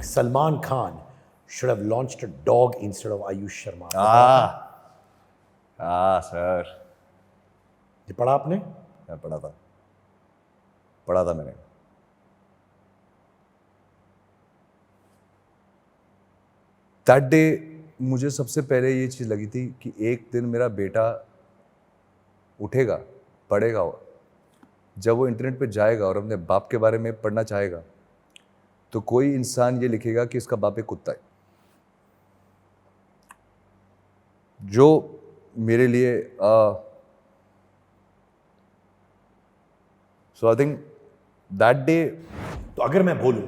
Salman Khan should have launched a dog instead of Ayush Sharma. Sir ये पढ़ा आपने? मैं पढ़ा था मैंने। दैट डे मुझे सबसे पहले ये चीज़ लगी थी कि एक दिन मेरा बेटा उठेगा, पढ़ेगा, जब वो इंटरनेट पे जाएगा और अपने बाप के बारे में पढ़ना चाहेगा तो कोई इंसान ये लिखेगा कि इसका बाप एक कुत्ता है, जो मेरे लिए सो आई थिंक दैट डे। तो अगर मैं बोलूं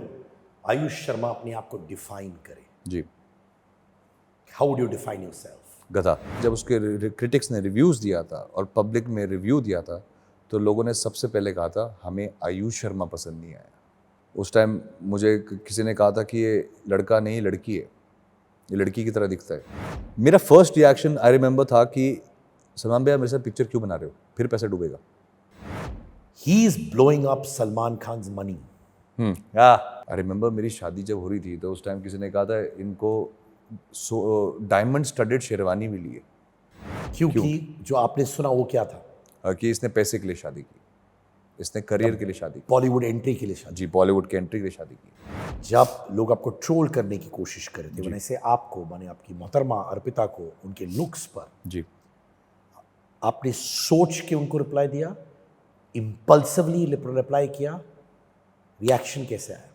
आयुष शर्मा अपने आप को डिफाइन करे, जी, how would you define yourself? गधा। जब उसके क्रिटिक्स ने रिव्यूज़ दिया था और पब्लिक में रिव्यू दिया था तो लोगों ने सबसे पहले कहा था हमें आयुष शर्मा पसंद नहीं आया। उस टाइम मुझे किसी ने कहा था कि ये लड़का नहीं लड़की है, ये लड़की की तरह दिखता है। मेरा फर्स्ट रिएक्शन आई रिमेंबर था कि सलमान भैया मेरे साथ पिक्चर क्यों बना रहे हो, फिर पैसा डूबेगा। He is blowing up Salman Khan's money. I remember मेरी शादी जब हो रही थी तो उस टाइम किसी ने कहा था इनको डायमंड स्टडेड शेरवानी मिली है क्योंकि जो आपने सुना वो क्या था? कि इसने पैसे के लिए शादी की, इसने करियर के लिए शादी की। बॉलीवुड एंट्री के लिए शादी। जी, बॉलीवुड की एंट्री के लिए शादी की। जब लोग आपको ट्रोल करने की कोशिश कर रहे थे, मैंने से आपको, मैंने आपकी मोहतरमा अर्पिता को उनके लुक्स पर, जी, आपने सोच के उनको रिप्लाई दिया, इंपल्सिवली रिप्लाई किया, रिएक्शन कैसे आया?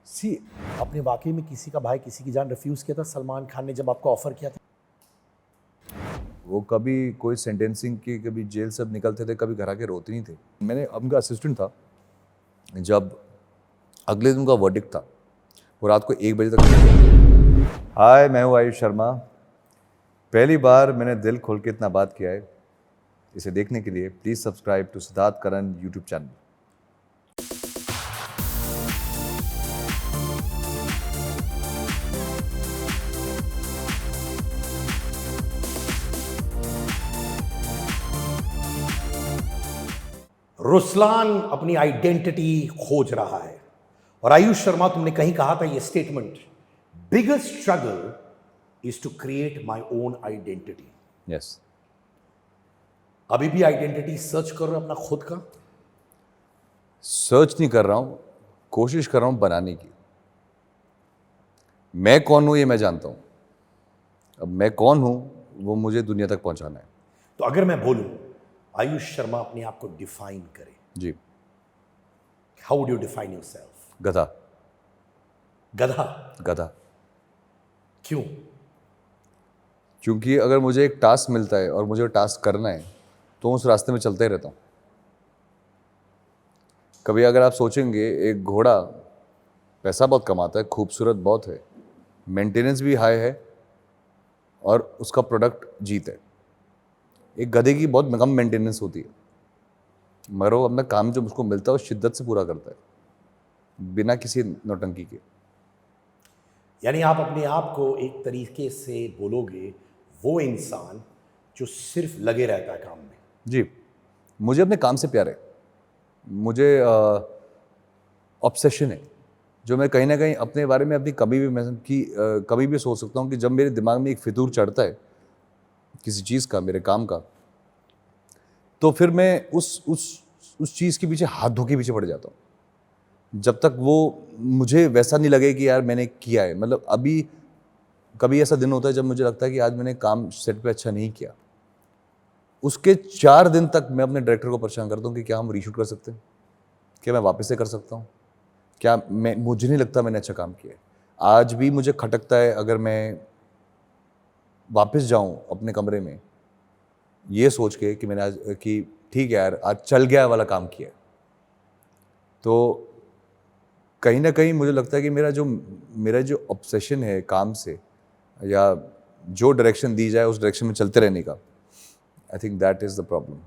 सी आपने वाकई में किसी का भाई किसी की जान रिफ्यूज किया था सलमान खान ने जब आपको ऑफर किया था? वो कभी कोई सेंटेंसिंग की, कभी जेल से निकलते थे, कभी घर आके रोते नहीं थे। मैंने उनका असिस्टेंट था। जब अगले दिन उनका वर्डिक्ट था, वो रात को 1 बजे तक। हाय, मैं हूँ आयुष शर्मा। पहली बार मैंने दिल खोल के इतना बात किया है। इसे देखने के लिए please subscribe to Siddharth Karan YouTube channel. Ruslan अपनी आइडेंटिटी खोज रहा है और आयुष शर्मा, तुमने कहीं कहा था ये statement, biggest struggle is to create my own identity. Yes. अभी भी आइडेंटिटी सर्च कर रहे हो अपना खुद का? सर्च नहीं कर रहा हूँ, कोशिश कर रहा हूँ बनाने की। मैं कौन हूँ ये मैं जानता हूँ, अब मैं कौन हूँ वो मुझे दुनिया तक पहुँचाना है। तो अगर मैं बोलूं आयुष शर्मा अपने आप को डिफाइन करे, जी, how would you define yourself? गधा। गधा? गधा क्यों? क्योंकि अगर मुझे एक टास्क मिलता है और मुझे टास्क करना है तो उस रास्ते में चलते ही रहता हूँ। कभी अगर आप सोचेंगे एक घोड़ा पैसा बहुत कमाता है, खूबसूरत बहुत है, मेंटेनेंस भी हाई है और उसका प्रोडक्ट जीत है। एक गधे की बहुत कम मेंटेनेंस होती है, मगर वो अपना काम जो उसको मिलता है वो शिद्दत से पूरा करता है, बिना किसी नौटंकी के। यानी आप अपने आप को एक तरीके से बोलोगे वो इंसान जो सिर्फ लगे रहता है काम में। जी, मुझे अपने काम से प्यार है, मुझे ऑब्सेशन है, जो मैं कहीं ना कहीं अपने बारे में अपनी कभी भी सोच सकता हूँ कि जब मेरे दिमाग में एक फितूर चढ़ता है किसी चीज़ का, मेरे काम का, तो फिर मैं उस चीज़ के पीछे हाथ धो के पीछे पड़ जाता हूँ, जब तक वो मुझे वैसा नहीं लगे कि यार मैंने किया है। मतलब अभी कभी ऐसा दिन होता है जब मुझे लगता है कि आज मैंने काम सेट पे अच्छा नहीं किया, उसके 4 दिन तक मैं अपने डायरेक्टर को परेशान करता हूँ कि क्या हम रीशूट कर सकते हैं, क्या मैं वापस से कर सकता हूँ, क्या मुझे नहीं लगता मैंने अच्छा काम किया है। आज भी मुझे खटकता है अगर मैं वापस जाऊँ अपने कमरे में ये सोच के कि मैंने आज कि ठीक है यार आज चल गया वाला काम किया, तो कहीं ना कहीं मुझे लगता है कि मेरा जो ऑब्सेशन है काम से, या जो डायरेक्शन दी जाए उस डायरेक्शन में चलते रहने का, आई think that is the problem.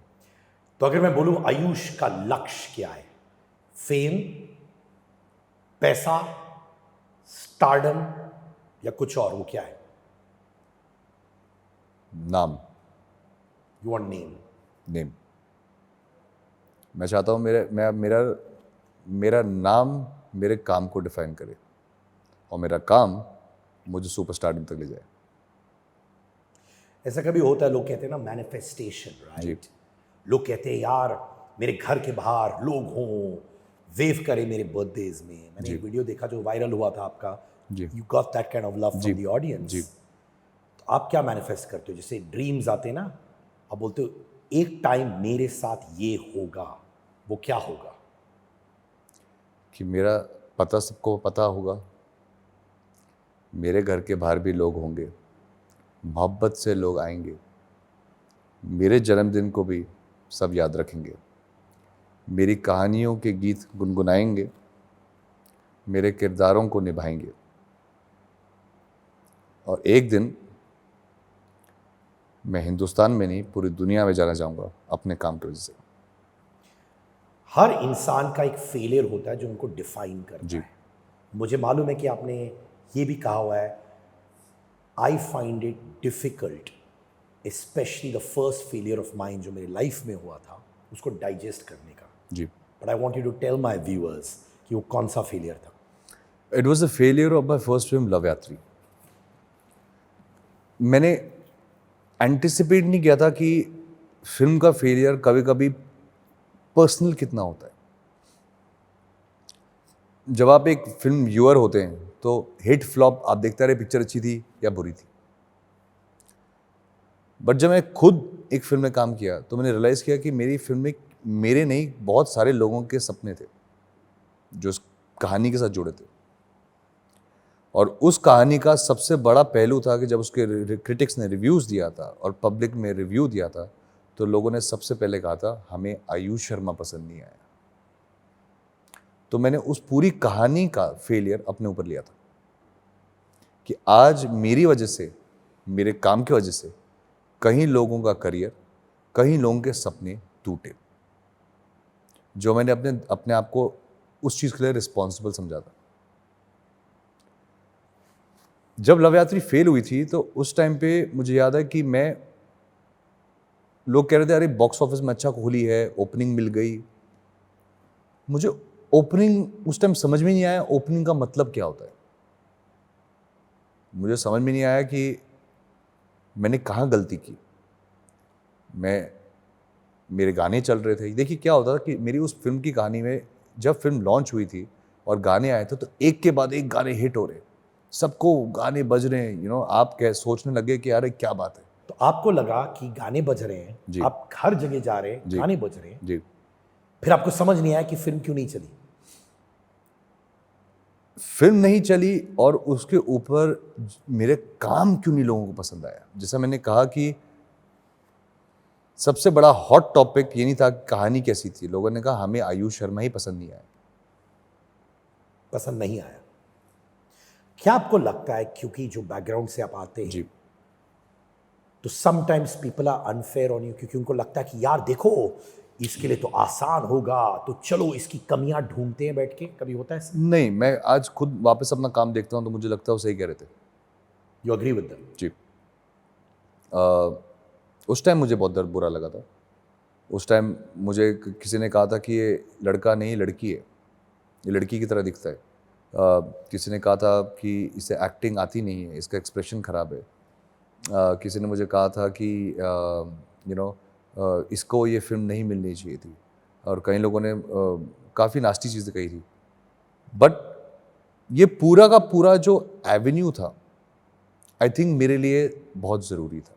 तो अगर मैं बोलूं आयुष का लक्ष्य क्या है? फेम, पैसा, स्टारडम या कुछ और? वो क्या है? नाम। You want name? नेम। मैं चाहता हूँ मेरा मेरा नाम मेरे काम को डिफाइन करे और मेरा काम मुझे सुपरस्टारडम तक ले जाए। ऐसा कभी होता है, लोग कहते हैं ना मैनिफेस्टेशन, जी। राइट? लोग कहते हैं यार मेरे घर के बाहर लोग हों, वेव करें मेरे बर्थडेज में। मैंने एक वीडियो देखा जो वायरल हुआ था आपका, जी। You got that kind of love from the audience. जी। तो आप क्या मैनिफेस्ट करते हो? जैसे ड्रीम्स आते हैं ना, आप बोलते हो एक टाइम मेरे साथ ये होगा, वो क्या होगा? कि मेरा पता सबको पता होगा, मेरे घर के बाहर भी लोग होंगे, मोहब्बत से लोग आएंगे, मेरे जन्मदिन को भी सब याद रखेंगे, मेरी कहानियों के गीत गुनगुनाएंगे, मेरे किरदारों को निभाएंगे, और एक दिन मैं हिंदुस्तान में नहीं पूरी दुनिया में जाना चाहूँगा अपने काम की वजह से। हर इंसान का एक फेलियर होता है जो उनको डिफाइन करता जी। है। मुझे मालूम है कि आपने ये भी कहा हुआ है, I find it difficult specially the first failure of mind जो मेरी लाइफ में हुआ था उसको डाइजेस्ट करने का। जी। But I want you to tell my viewers कि वो कौन सा फेलियर था। It was the failure of my first film love Yatri. मैंने एंटिसिपेट नहीं किया था कि फिल्म का फेलियर कभी कभी पर्सनल कितना होता है। जब आप एक फिल्म व्यूअर होते हैं तो हिट फ्लॉप आप देखते रहे पिक्चर अच्छी थी या बुरी थी, बट जब मैं खुद एक फिल्म में काम किया तो मैंने रियलाइज़ किया कि मेरी फिल्म में मेरे नहीं बहुत सारे लोगों के सपने थे जो उस कहानी के साथ जुड़े थे, और उस कहानी का सबसे बड़ा पहलू था कि जब उसके क्रिटिक्स ने रिव्यूज़ दिया था और पब्लिक में रिव्यू दिया था तो लोगों ने सबसे पहले कहा था हमें आयुष शर्मा पसंद नहीं आया। तो मैंने उस पूरी कहानी का फेलियर अपने ऊपर लिया था कि आज मेरी वजह से, मेरे काम की वजह से कई लोगों का करियर, कई लोगों के सपने टूटे, जो मैंने अपने आप को उस चीज़ के लिए रिस्पॉन्सिबल समझा था। जब लव यात्री फेल हुई थी तो उस टाइम पे मुझे याद है कि लोग कह रहे थे अरे बॉक्स ऑफिस में अच्छा खोली है, ओपनिंग मिल गई। मुझे ओपनिंग उस टाइम समझ में नहीं आया, ओपनिंग का मतलब क्या होता है। मुझे समझ में नहीं आया कि मैंने कहाँ गलती की। मेरे गाने चल रहे थे। देखिए क्या होता था कि मेरी उस फिल्म की कहानी में जब फिल्म लॉन्च हुई थी और गाने आए थे तो एक के बाद एक गाने हिट हो रहे, सबको गाने बज रहे हैं, आप क्या सोचने लगे कि यार क्या बात है। तो आपको लगा कि गाने बज रहे हैं, जी। आप हर जगह जा रहे हैं, जी। गाने बज रहे हैं, जी। फिर आपको समझ नहीं आया कि फिल्म क्यों नहीं चली? फिल्म नहीं चली और उसके ऊपर मेरे काम क्यों नहीं लोगों को पसंद आया। जैसा मैंने कहा कि सबसे बड़ा हॉट टॉपिक ये नहीं था कहानी कैसी थी, लोगों ने कहा हमें आयुष शर्मा ही पसंद नहीं आया। पसंद नहीं आया। क्या आपको लगता है क्योंकि जो बैकग्राउंड से आप आते हैं जी। तो sometimes people are unfair on you, क्योंकि उनको लगता है कि यार देखो इसके लिए तो आसान होगा, तो चलो इसकी कमियां ढूंढते हैं बैठ के? कभी होता है? नहीं, मैं आज खुद वापस अपना काम देखता हूँ तो मुझे लगता है वो सही कह रहे थे। You agree with them? जी। उस टाइम मुझे बहुत बुरा लगा था। उस टाइम मुझे किसी ने कहा था कि ये लड़का नहीं लड़की है, ये लड़की की तरह दिखता है। किसी ने कहा था कि इसे एक्टिंग आती नहीं है, इसका एक्सप्रेशन ख़राब है। किसी ने मुझे कहा था कि इसको ये फिल्म नहीं मिलनी चाहिए थी, और कई लोगों ने काफ़ी नास्टी चीज़ें कही थी। बट ये पूरा का पूरा जो एवेन्यू था आई थिंक मेरे लिए बहुत ज़रूरी था।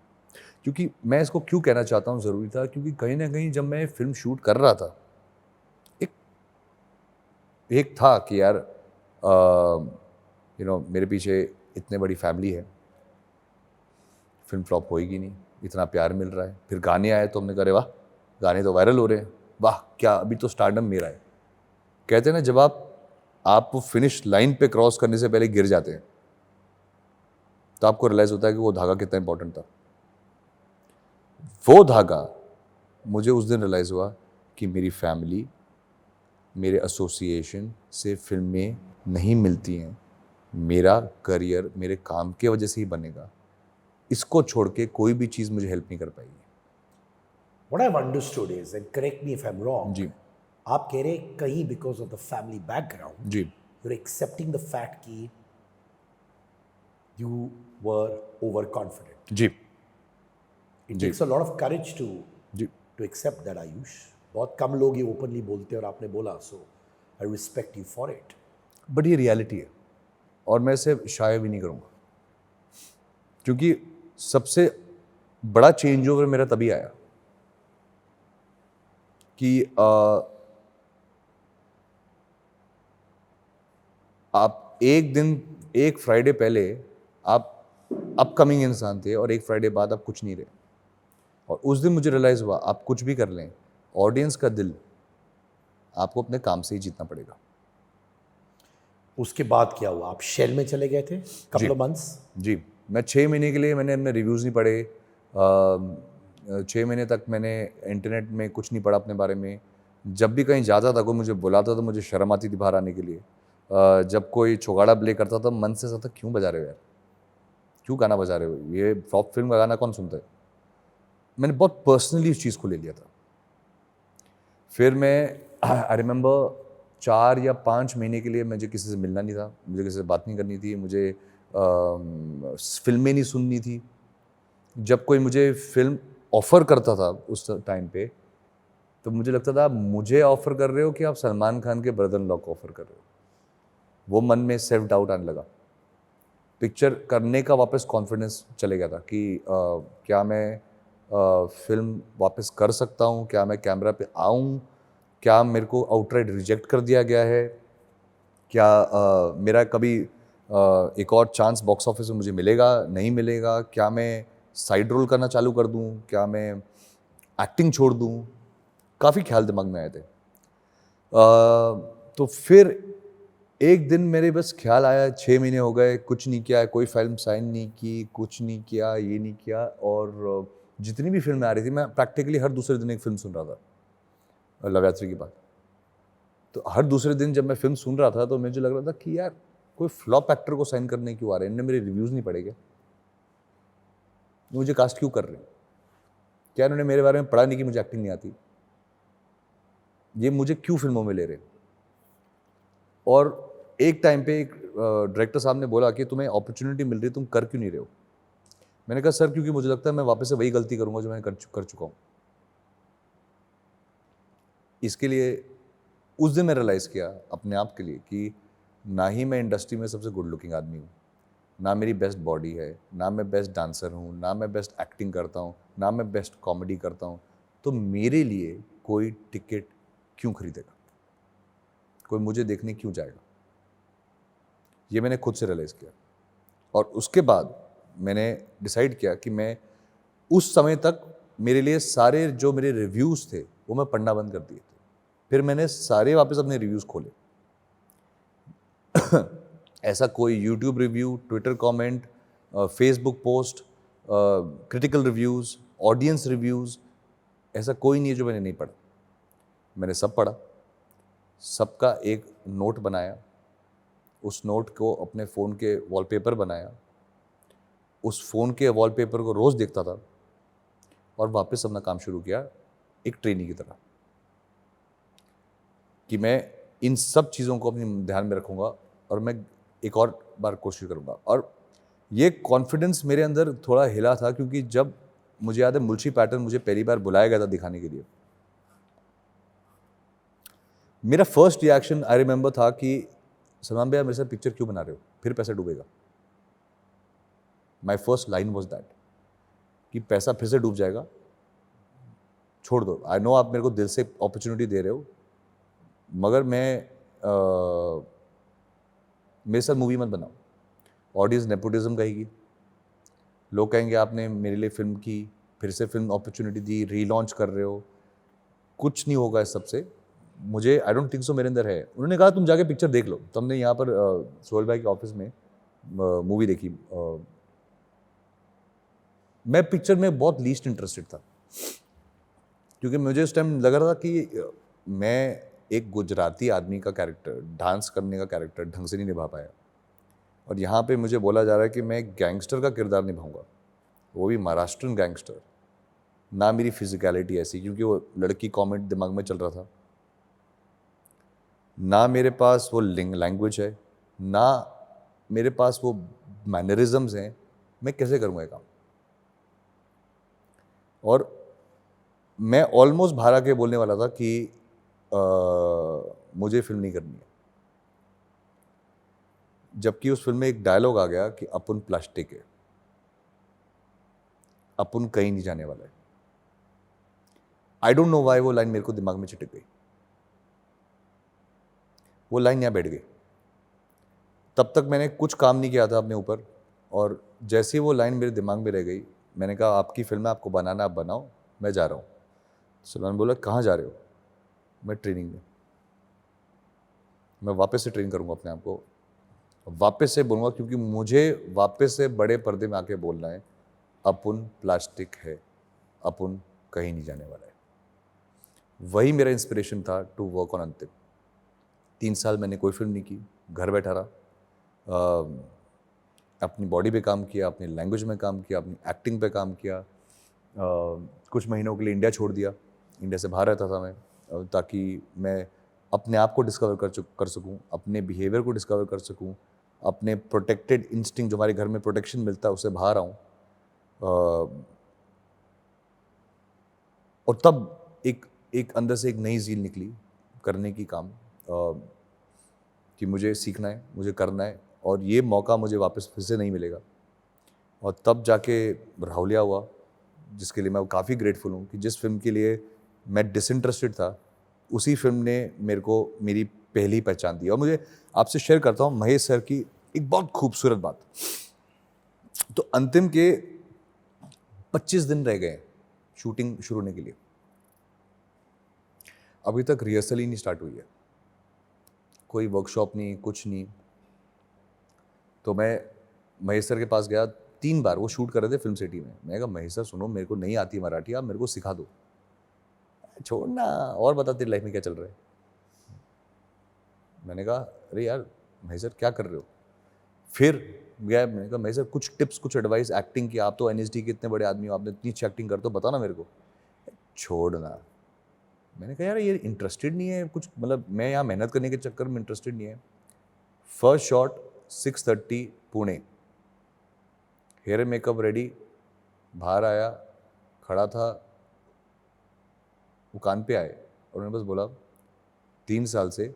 क्योंकि मैं इसको क्यों कहना चाहता हूँ ज़रूरी था, क्योंकि कहीं ना कहीं जब मैं फिल्म शूट कर रहा था एक था कि यार मेरे पीछे इतने बड़ी फैमिली है, फिल्म फ्लॉप होएगी नहीं, इतना प्यार मिल रहा है। फिर गाने आए तो हमने कहा अरे वाह, गाने तो वायरल हो रहे हैं, वाह क्या अभी तो स्टारडम मेरा है। कहते हैं ना जब आप फिनिश लाइन पे क्रॉस करने से पहले गिर जाते हैं तो आपको रियलाइज़ होता है कि वो धागा कितना इंपॉर्टेंट था। वो धागा मुझे उस दिन रियलाइज़ हुआ कि मेरी फैमिली, मेरे एसोसिएशन से फिल्में नहीं मिलती हैं, मेरा करियर मेरे काम के वजह से ही बनेगा। इसको छोड़ के कोई भी चीज़ मुझे हेल्प नहीं कर पाएगी। What I've understood is, and correct me if I'm wrong, जी। आप कह रहे हैं कहीं because of the family background जी you are accepting the fact कि यू वर ओवर कॉन्फिडेंट. जी इट जी takes a lot of courage to जी एक्सेप्ट दैट. आयुष, बहुत कम लोग ये ओपनली बोलते हैं और आपने बोला, so I respect you for it. But ये रियलिटी है और मैं इसे शाये भी नहीं करूँगा, क्योंकि सबसे बड़ा चेंज ओवर मेरा तभी आया कि आप एक दिन, एक फ्राइडे पहले आप अपकमिंग इंसान थे और एक फ्राइडे बाद आप कुछ नहीं रहे. और उस दिन मुझे रियलाइज़ हुआ आप कुछ भी कर लें, ऑडियंस का दिल आपको अपने काम से ही जीतना पड़ेगा. उसके बाद क्या हुआ? आप शेल में चले गए थे कपल ऑफ मंथ्स. जी, मैं 6 महीने के लिए मैंने अपने रिव्यूज़ नहीं पढ़े. 6 महीने तक मैंने इंटरनेट में कुछ नहीं पढ़ा अपने बारे में. जब भी कहीं जाता था, कोई मुझे बुलाता था, मुझे शर्म आती थी बाहर आने के लिए. जब कोई चौगाड़ा प्ले करता था, मन से ऐसा था क्यों बजा रहे हो यार, क्यों गाना बजा रहे हो, ये फ्लॉप फिल्म का गाना कौन सुनता है. मैंने बहुत पर्सनली उस चीज़ को ले लिया था. फिर मैं आई रिमेंबर 4 या 5 महीने के लिए मुझे किसी से मिलना नहीं था, मुझे किसी से बात नहीं करनी थी, मुझे फिल्में नहीं सुननी थी. जब कोई मुझे फिल्म ऑफ़र करता था उस टाइम पे, तो मुझे लगता था मुझे ऑफ़र कर रहे हो कि आप सलमान खान के ब्रदर इन लॉ को ऑफ़र कर रहे हो. वो मन में सेल्फ डाउट आने लगा. पिक्चर करने का वापस कॉन्फिडेंस चले गया था कि क्या मैं फिल्म वापस कर सकता हूँ, क्या मैं कैमरा पे आऊँ, क्या मेरे को आउटराइट रिजेक्ट कर दिया गया है, क्या मेरा कभी एक और चांस बॉक्स ऑफिस में मुझे मिलेगा, नहीं मिलेगा, क्या मैं साइड रोल करना चालू कर दूँ, क्या मैं एक्टिंग छोड़ दूँ. काफ़ी ख्याल दिमाग में आए थे. तो फिर एक दिन मेरे बस ख्याल आया, 6 महीने हो गए, कुछ नहीं किया, कोई फिल्म साइन नहीं की, कुछ नहीं किया, ये नहीं किया. और जितनी भी फिल्में आ रही थी, मैं प्रैक्टिकली हर दूसरे दिन एक फिल्म सुन रहा था लव यात्री के बाद. तो हर दूसरे दिन जब मैं फिल्म सुन रहा था तो मुझे लग रहा था कि यार कोई फ्लॉप एक्टर को साइन करने क्यों आ रहे हैं, इन्होंने मेरे रिव्यूज़ नहीं पढ़े क्या, मुझे कास्ट क्यों कर रहे हैं, क्या इन्होंने मेरे बारे में पढ़ा नहीं कि मुझे एक्टिंग नहीं आती, ये मुझे क्यों फिल्मों में ले रहे हैं. और एक टाइम पे एक डायरेक्टर साहब ने बोला कि तुम्हें अपॉर्चुनिटी मिल रही है, तुम कर क्यों नहीं रहे हो. मैंने कहा सर क्योंकि मुझे लगता है मैं वापस से वही गलती करूंगा जो मैंने कर चुका हूँ. इसके लिए उस दिन मैं रियलाइज़ किया अपने आप के लिए कि ना ही मैं इंडस्ट्री में सबसे गुड लुकिंग आदमी हूँ, ना मेरी बेस्ट बॉडी है, ना मैं बेस्ट डांसर हूँ, ना मैं बेस्ट एक्टिंग करता हूँ, ना मैं बेस्ट कॉमेडी करता हूँ. तो मेरे लिए कोई टिकट क्यों खरीदेगा, कोई मुझे देखने क्यों जाएगा. ये मैंने खुद से रियलाइज़ किया. और उसके बाद मैंने डिसाइड किया कि मैं उस समय तक मेरे लिए सारे जो मेरे रिव्यूज़ थे वो मैं पढ़ना बंद कर दिए थे. फिर मैंने सारे वापस अपने रिव्यूज़ खोले. ऐसा कोई YouTube review, Twitter comment, Facebook post, critical reviews, audience reviews, ऐसा कोई नहीं है जो मैंने नहीं पढ़ा. मैंने सब पढ़ा, सबका एक नोट बनाया, उस नोट को अपने फ़ोन के वॉलपेपर बनाया, उस फ़ोन के वॉलपेपर को रोज़ देखता था और वापस अपना काम शुरू किया एक ट्रेनी की तरह कि मैं इन सब चीज़ों को अपने ध्यान में रखूँगा और मैं एक और बार कोशिश करूँगा. और ये कॉन्फिडेंस मेरे अंदर थोड़ा हिला था क्योंकि जब मुझे याद है मुल्शी पैटर्न मुझे पहली बार बुलाया गया था दिखाने के लिए, मेरा फर्स्ट रिएक्शन आई रिमेंबर था कि सलमान भैया मेरे साथ पिक्चर क्यों बना रहे हो, फिर पैसा डूबेगा. My first line was that कि पैसा फिर से डूब जाएगा, छोड़ दो. आई नो आप मेरे को दिल से अपॉर्चुनिटी दे रहे हो, मगर मेरे साथ मूवी मत बनाओ. ऑडियंस नेपोटिज्म कहेगी, लोग कहेंगे आपने मेरे लिए फिल्म की, फिर से फिल्म अपॉर्चुनिटी दी, रीलॉन्च कर रहे हो, कुछ नहीं होगा इस सबसे. मुझे आई डोंट थिंक सो मेरे अंदर है. उन्होंने कहा तुम जाके पिक्चर देख लो. तो हमने यहाँ पर सोहेल भाई के ऑफिस में मूवी देखी. मैं पिक्चर में बहुत लीस्ट इंटरेस्टेड था क्योंकि मुझे उस टाइम लग रहा था कि मैं एक गुजराती आदमी का कैरेक्टर, डांस करने का कैरेक्टर ढंग से नहीं निभा पाया. और यहाँ पे मुझे बोला जा रहा है कि मैं गैंगस्टर का किरदार निभाऊंगा, वो भी महाराष्ट्रन गैंगस्टर. ना मेरी फिजिकलिटी ऐसी, क्योंकि वो लड़की कॉमेंट दिमाग में चल रहा था, ना मेरे पास वो लैंग्वेज है, ना मेरे पास वो मैनरिज्म्स हैं, मैं कैसे करूँगा ये काम? और मैं ऑलमोस्ट बाहर आके बोलने वाला था कि मुझे फिल्म नहीं करनी है, जबकि उस फिल्म में एक डायलॉग आ गया कि अपन प्लास्टिक है, अपन कहीं नहीं जाने वाला है। आई डोंट नो वाई वो लाइन मेरे को दिमाग में चिटक गई, वो लाइन यहाँ बैठ गई। तब तक मैंने कुछ काम नहीं किया था अपने ऊपर, और जैसे ही वो लाइन मेरे दिमाग में रह गई, मैंने कहा आपकी फिल्म है, आपको बनाना, आप बनाओ, मैं जा रहा हूँ। सलमान बोला कहाँ जा रहे हो? मैं ट्रेनिंग में, मैं वापस से ट्रेन करूँगा अपने आप को, वापस से बोलूँगा, क्योंकि मुझे वापस से बड़े पर्दे में आके बोलना है, अपन प्लास्टिक है, अपन कहीं नहीं जाने वाला है। वही मेरा इंस्पिरेशन था टू वर्क ऑन अंतिम। 3 साल मैंने कोई फिल्म नहीं की, घर बैठा रहा, अपनी बॉडी पे काम किया, अपनी लैंग्वेज में काम किया, अपनी एक्टिंग पे काम किया। कुछ महीनों के लिए इंडिया छोड़ दिया, इंडिया से बाहर रहता था मैं, ताकि मैं अपने आप को डिस्कवर कर सकूं, अपने बिहेवियर को डिस्कवर कर सकूं, अपने प्रोटेक्टेड इंस्टिंक्ट जो हमारे घर में प्रोटेक्शन मिलता है उससे बाहर आऊँ। और तब एक अंदर से एक नई ज़ील निकली करने की काम, कि मुझे सीखना है, मुझे करना है, और ये मौका मुझे वापस फिर से नहीं मिलेगा। और तब जाके राहुलिया हुआ, जिसके लिए मैं काफ़ी ग्रेटफुल हूँ कि जिस फिल्म के लिए मैं डिसइंटरेस्टेड था, उसी फिल्म ने मेरे को मेरी पहली पहचान दी। और मुझे आपसे शेयर करता हूँ महेश सर की एक बहुत खूबसूरत बात। तो अंतिम के 25 दिन रह गए शूटिंग शुरू होने के लिए, अभी तक रिहर्सल ही नहीं स्टार्ट हुई है, कोई वर्कशॉप नहीं, कुछ नहीं। तो मैं महेश सर के पास गया 3 बार, वो शूट कर रहे थे फिल्म सिटी में। मैंने कहा महेश सर सुनो, मेरे को नहीं आती मराठी, आप मेरे को सिखा दो। छोड़ना, और बता तेरी लाइफ में क्या चल रहा है। मैंने कहा अरे यार महेश सर क्या कर रहे हो? फिर गया, मैंने कहा महेश सर कुछ टिप्स, कुछ एडवाइस एक्टिंग की, आप तो एनएसडी के इतने बड़े आदमी हो, आपने इतनी अच्छी एक्टिंग करते हो, बताना मेरे को। छोड़ना। मैंने कहा यार ये इंटरेस्टेड नहीं है कुछ, मतलब मैं यहाँ मेहनत करने के चक्कर में इंटरेस्टेड नहीं है। First shot 6:30 Pune, hair makeup ready, बाहर आया, खड़ा था, वो कान पे आए और उन्होंने बस बोला 3 साल से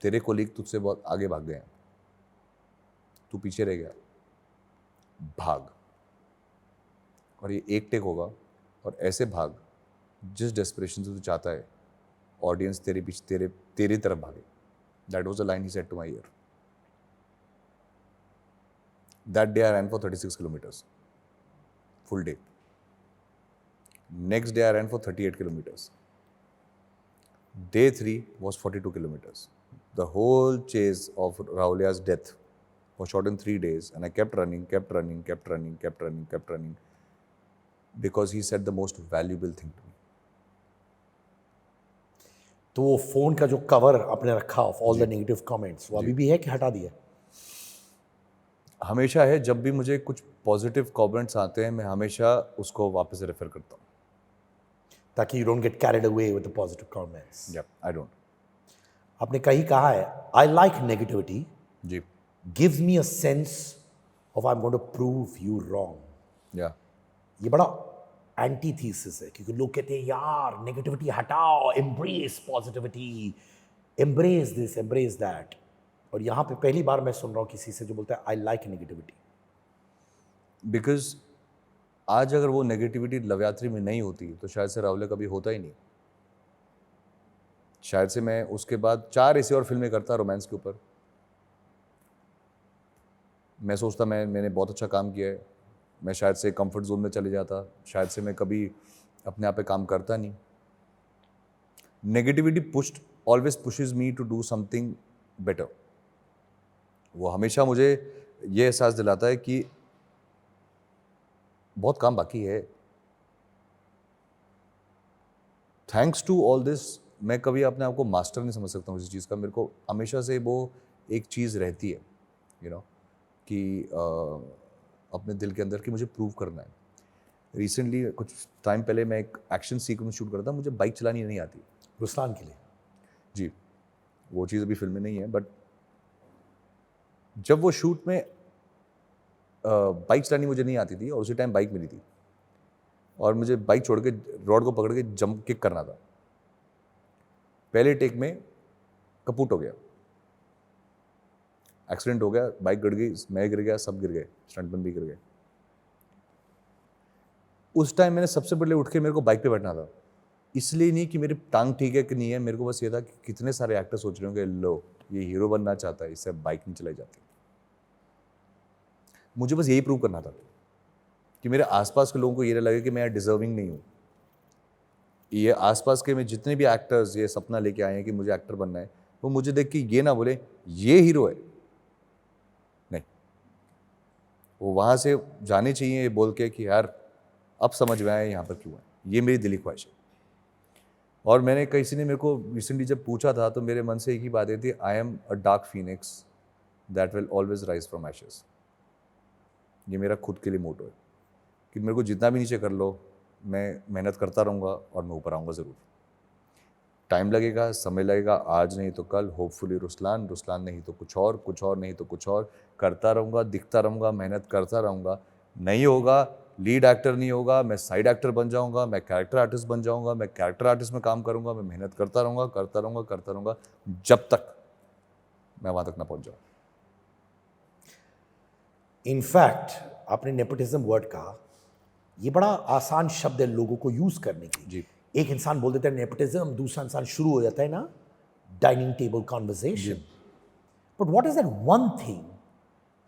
तेरे कोलीग तुझसे बहुत आगे भाग गए हैं, तू पीछे रह गया, भाग। और ये एक टेक होगा, और ऐसे भाग जिस डेस्परेशन से तू चाहता है ऑडियंस तेरे पीछे तेरी तरफ भागे। That was the line he said to my ear. That day I ran for 36 kilometers full day. Next day I ran for 38 kilometers. Day 3 was 42 kilometers. The whole chase of Rahulia's death was shot in 3 days, and I kept running, because he said the most valuable thing to me. तो वो phone का जो cover आपने रखा of all the negative comments, वो अभी भी है कि हटा दिया? हमेशा है, जब भी मुझे कुछ पॉजिटिव कमेंट्स आते हैं मैं हमेशा उसको वापस रेफर करता हूँ, ताकि you don't get carried away with the positive comments. I don't. आपने कहीं कहा है आई लाइक नेगेटिविटी, जी। Gives me a sense of I am going to prove you wrong. या ये बड़ा एंटी थीसिस है, क्योंकि लोग कहते हैं यार नेगेटिविटी हटाओ, embrace positivity, embrace this, embrace that. और यहाँ पे पहली बार मैं सुन रहा हूँ किसी से जो बोलता है आई लाइक नेगेटिविटी। बिकॉज आज अगर वो नेगेटिविटी लवयात्री में नहीं होती तो शायद से राहुल कभी होता ही नहीं। शायद से मैं उसके बाद 4 ऐसी और फिल्में करता रोमांस के ऊपर। मैं सोचता मैंने बहुत अच्छा काम किया है, मैं शायद से कंफर्ट जोन में चले जाता, शायद से मैं कभी अपने आप पे काम करता नहीं। Negativity always pushes me to do something better. वो हमेशा मुझे ये एहसास दिलाता है कि बहुत काम बाकी है। थैंक्स टू ऑल दिस मैं कभी अपने आप को मास्टर नहीं समझ सकता हूँ किसी चीज़ का। मेरे को हमेशा से वो एक चीज़ रहती है कि अपने दिल के अंदर कि मुझे प्रूव करना है। रिसेंटली कुछ टाइम पहले मैं एक एक्शन सीक्वेंस शूट कर रहा था, मुझे बाइक चलानी नहीं आती। रुस्तान के लिए? जी। वो चीज़ अभी फिल्म में नहीं है, बट जब वो शूट में बाइक चलानी मुझे नहीं आती थी और उसी टाइम बाइक मिली थी और मुझे बाइक छोड़ के रॉड को पकड़ के जंप किक करना था। पहले टेक में कपूट हो गया, एक्सीडेंट हो गया, बाइक गिर गई, मैं गिर गया, सब गिर गए, स्टंटमैन भी गिर गए। उस टाइम मैंने सबसे पहले उठ के मेरे को बाइक पे बैठना था, इसलिए नहीं कि मेरी टांग ठीक है कि नहीं है, मेरे को बस ये था कि कितने सारे एक्टर सोच रहे होंगे लो ये हीरो बनना चाहता है, इससे बाइक नहीं चलाई जाती। मुझे बस यही प्रूव करना था कि मेरे आसपास के लोगों को ये ना लगे कि मैं डिजर्विंग नहीं हूँ। ये आसपास के में जितने भी एक्टर्स ये सपना लेके आए हैं कि मुझे एक्टर बनना है, वो मुझे देख के ये ना बोले ये हीरो है, नहीं, वो वहाँ से जाने चाहिए ये बोल के कि यार अब समझ में आया यहाँ पर क्यों है, ये मेरी दिली ख्वाहिश है। और मैंने किसी ने मेरे को रिसेंटली जब पूछा था तो मेरे मन से एक ही बात आई थी, I am a dark Phoenix that will always rise from ashes. ये मेरा खुद के लिए मोटो है कि मेरे को जितना भी नीचे कर लो, मैं मेहनत करता रहूँगा और मैं ऊपर आऊँगा ज़रूर। टाइम लगेगा, समय लगेगा, आज नहीं तो कल, होपफुली रुस्लान, रुस्लान नहीं तो कुछ और नहीं तो कुछ और, करता रहूँगा, दिखता रहूँगा, मेहनत करता रहूँगा। नहीं होगा, लीड एक्टर नहीं होगा, मैं साइड एक्टर बन जाऊँगा, मैं कैरेक्टर आर्टिस्ट बन जाऊँगा, मैं कैरेक्टर आर्टिस्ट में काम करूँगा, मैं मेहनत करता रहूँगा जब तक मैं वहाँ तक ना पहुँच जाऊँ। इनफैक्ट आपने नेपोटिज्म वर्ड कहा, ये बड़ा आसान शब्द है लोगों को यूज करने की। जी। एक इंसान बोल देता है नेपोटिज्म, दूसरा इंसान शुरू हो जाता है ना dining table conversation. But what is that one thing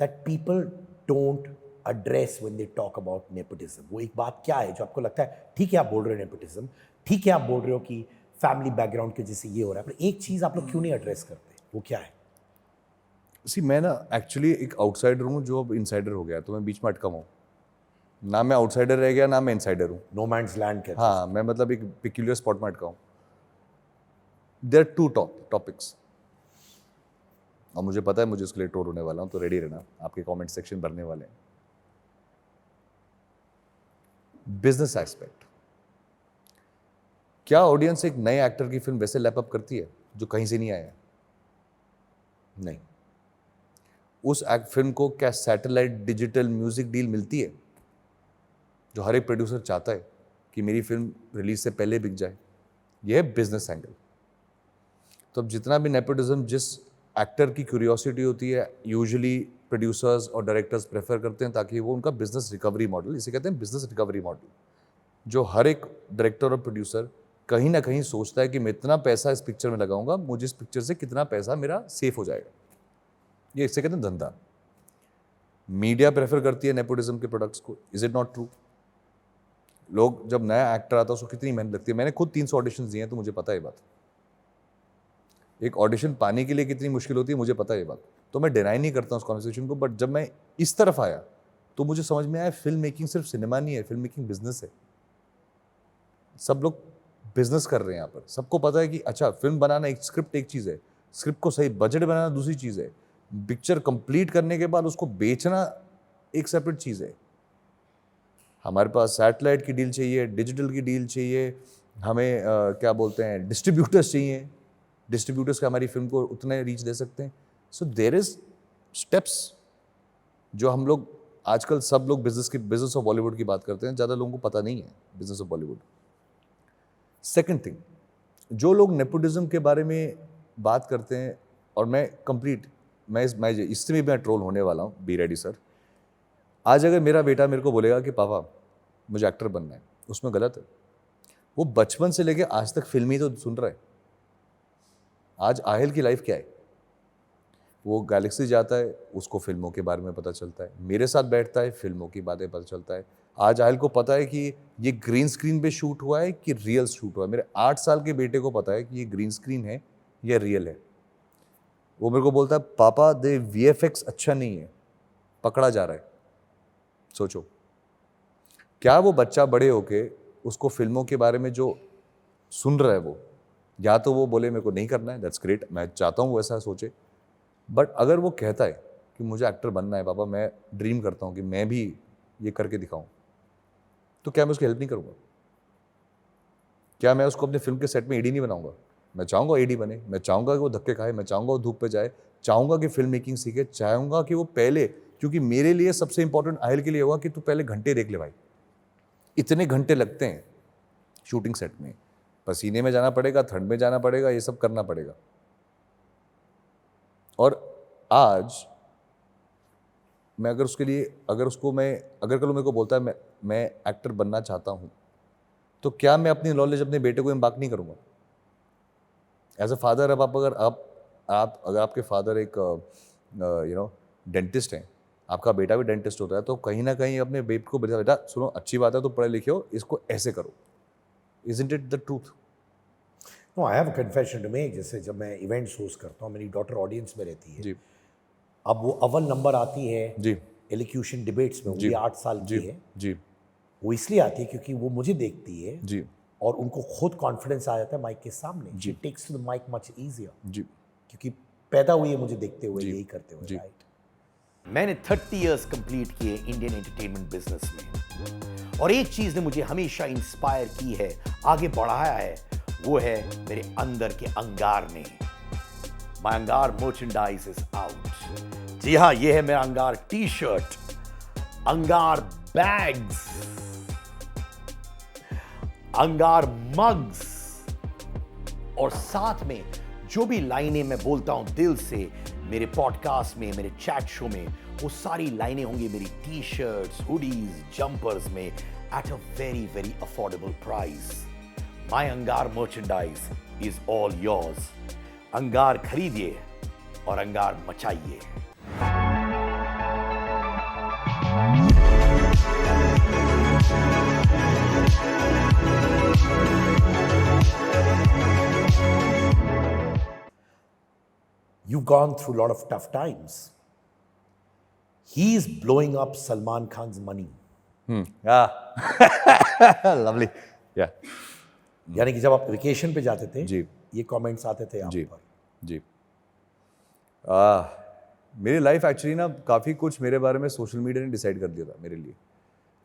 that people don't address when they talk about nepotism? वो एक बात क्या है जो आपको लगता है ठीक है आप बोल रहे हो नेपोटिज्म, ठीक है आप बोल रहे हो कि फैमिली बैकग्राउंड की वजह से ये हो रहा है, पर एक चीज आप लोग क्यों नहीं एड्रेस करते, वो क्या है? मैं ना एक्चुअली एक आउटसाइडर हूँ जो अब इनसाइडर हो गया, तो मैं बीच में अटका हुआ हूँ। ना मैं आउटसाइडर रह गया, ना मैं इनसाइडर हूँ। नो मैन्स लैंड कहते हैं। हाँ, मैं मतलब एक पिक्यूलियर स्पॉट में अटका हूँ। देयर आर टू टॉपिक्स और मुझे पता है मुझे उसके लिए ट्रोल होने वाला हूँ, तो रेडी रहना, आपके कमेंट सेक्शन भरने वाले हैं। बिजनेस एस्पेक्ट, क्या ऑडियंस एक नए एक्टर की फिल्म वैसे लैप अप करती है जो कहीं से नहीं आया? नहीं। उस फिल्म को क्या सैटेलाइट डिजिटल म्यूजिक डील मिलती है जो हर एक प्रोड्यूसर चाहता है कि मेरी फिल्म रिलीज से पहले बिक जाए? यह है बिजनेस एंगल। तो अब जितना भी नेपोटिज्म, जिस एक्टर की क्यूरियोसिटी होती है, यूजुअली प्रोड्यूसर्स और डायरेक्टर्स प्रेफर करते हैं ताकि वो उनका बिजनेस रिकवरी मॉडल, इसे कहते हैं बिजनेस रिकवरी मॉडल, जो हर एक डायरेक्टर और प्रोड्यूसर कहीं ना कहीं सोचता है कि मैं इतना पैसा इस पिक्चर में लगाऊंगा, मुझे इस पिक्चर से कितना पैसा मेरा सेफ हो जाएगा। ये इसे कहते हैं धंधा। मीडिया प्रेफर करती है नेपोटिज्म के प्रोडक्ट्स को। Is it not true? लोग जब नया एक्टर आता है उसको कितनी मेहनत लगती है। मैंने खुद 300 ऑडिशंस दिए हैं, तो मुझे पता है ये बात। एक ऑडिशन पाने के लिए कितनी मुश्किल होती है मुझे पता है ये बात। तो मैं डिनाई नहीं करता उस कॉन्वर्सेशन को, बट जब मैं इस तरफ आया तो मुझे समझ में आया फिल्म मेकिंग सिर्फ सिनेमा नहीं है, फिल्म मेकिंग बिजनेस है। सब लोग बिजनेस कर रहे हैं यहाँ पर। सबको पता है कि अच्छा, फिल्म बनाना एक स्क्रिप्ट एक चीज़ है, स्क्रिप्ट को सही बजट बनाना दूसरी चीज़ है, पिक्चर कंप्लीट करने के बाद उसको बेचना एक सेपरेट चीज़ है। हमारे पास सैटेलाइट की डील चाहिए, डिजिटल की डील चाहिए, हमें क्या बोलते हैं, डिस्ट्रीब्यूटर्स चाहिए, डिस्ट्रीब्यूटर्स का हमारी फिल्म को उतने रीच दे सकते हैं। सो देयर इज स्टेप्स जो हम लोग आजकल सब लोग बिजनेस ऑफ बॉलीवुड की बात करते हैं, ज़्यादा लोगों को पता नहीं है business of Bollywood. Second thing, जो लोग नेपोटिज्म के बारे में बात करते हैं, और मैं इससे भी मैं ट्रोल होने वाला हूँ, बी रेडी सर। आज अगर मेरा बेटा मेरे को बोलेगा कि पापा मुझे एक्टर बनना है, उसमें गलत है। वो बचपन से लेके आज तक फिल्म ही तो सुन रहा है। आज आहिल की लाइफ क्या है? वो गैलेक्सी जाता है, उसको फिल्मों के बारे में पता चलता है, मेरे साथ बैठता है, फिल्मों की बातें पता चलता है। आज आहिल को पता है कि ये ग्रीन स्क्रीन पे शूट हुआ है कि रियल शूट हुआ है। मेरे 8 साल के बेटे को पता है कि ये ग्रीन स्क्रीन है या रियल है। वो मेरे को बोलता है पापा दे VFX अच्छा नहीं है, पकड़ा जा रहा है। सोचो, क्या वो बच्चा बड़े होके उसको फिल्मों के बारे में जो सुन रहा है, वो या तो वो बोले मेरे को नहीं करना है, दैट्स ग्रेट, मैं चाहता हूँ वो ऐसा सोचे, बट अगर वो कहता है कि मुझे एक्टर बनना है पापा, मैं ड्रीम करता हूँ कि मैं भी ये करके दिखाऊं, तो क्या मैं उसकी हेल्प नहीं करूँगा? क्या मैं उसको अपने फिल्म के सेट में एडी नहीं बनाऊंगा? मैं चाहूँगा एडी बने, मैं चाहूँगा कि वो धक्के खाए, मैं चाहूँगा वो धूप पे जाए, चाहूँगा कि फिल्म मेकिंग सीखे, चाहूँगा कि वो पहले, क्योंकि मेरे लिए सबसे इंपॉर्टेंट आहिल के लिए होगा कि तू पहले घंटे देख ले भाई, इतने घंटे लगते हैं शूटिंग सेट में, पसीने में जाना पड़ेगा, ठंड में जाना पड़ेगा, ये सब करना पड़ेगा। और आज मैं अगर उसके लिए, अगर कल मेरे को बोलता है मैं एक्टर बनना चाहता हूँ, तो क्या मैं अपनी नॉलेज अपने बेटे को इम्पाक्ट नहीं करूँगा? एज अ फादर, अब अगर आपके फादर एक डेंटिस्ट हैं, आपका बेटा भी डेंटिस्ट होता है, तो कहीं ना कहीं अपने बेटे को बेटा सुनो, अच्छी बात है तो पढ़े लिखे हो, इसको ऐसे करो। Isn't it the truth? No, I have a confession to make. जैसे जब मैं इवेंट्स होस्ट करता हूँ, मेरी डॉटर ऑडियंस में रहती है, जी अब वो अव्वल नंबर आती है जी एलिक्यूशन डिबेट्स में, वो जी भी 8 साल जी की है। जी वो इसलिए आती है क्योंकि वो मुझे देखती है जी और उनको खुद कॉन्फिडेंस आ जाता है माइक के सामने। शी जी। Takes the mic much easier, जी क्योंकि पैदा हुई है मुझे देखते हुए, जी, यही करते हुए, जी। राइट। मैंने 30 इयर्स कंप्लीट किए इंडियन एंटरटेनमेंट बिजनेस में, और एक चीज ने मुझे हमेशा इंस्पायर की है, आगे बढ़ाया है, वो है मेरे अंदर के अंगार ने। माय अंगार मर्चेंडाइज इज आउट। जी हाँ, ये है मेरा अंगार टी शर्ट, अंगार बैग्स, अंगार मग्स, और साथ में जो भी लाइनें मैं बोलता हूं दिल से मेरे पॉडकास्ट में, मेरे चैट शो में, वो सारी लाइनें होंगी मेरी टी शर्ट्स, हुडीज, जंपर्स में, at a very very affordable price. My अंगार मर्चेंडाइज इज ऑल योर्स। अंगार खरीदिए और अंगार मचाइए। You've gone through a lot of tough times. He's blowing up Salman Khan's money. Lovely या यानी कि जब आप वेकेशन पे जाते थे, जी ये कमेंट्स आते थे आप जी पर। जी। मेरी लाइफ एक्चुअली ना काफ़ी कुछ मेरे बारे में सोशल मीडिया ने डिसाइड कर दिया था मेरे लिए।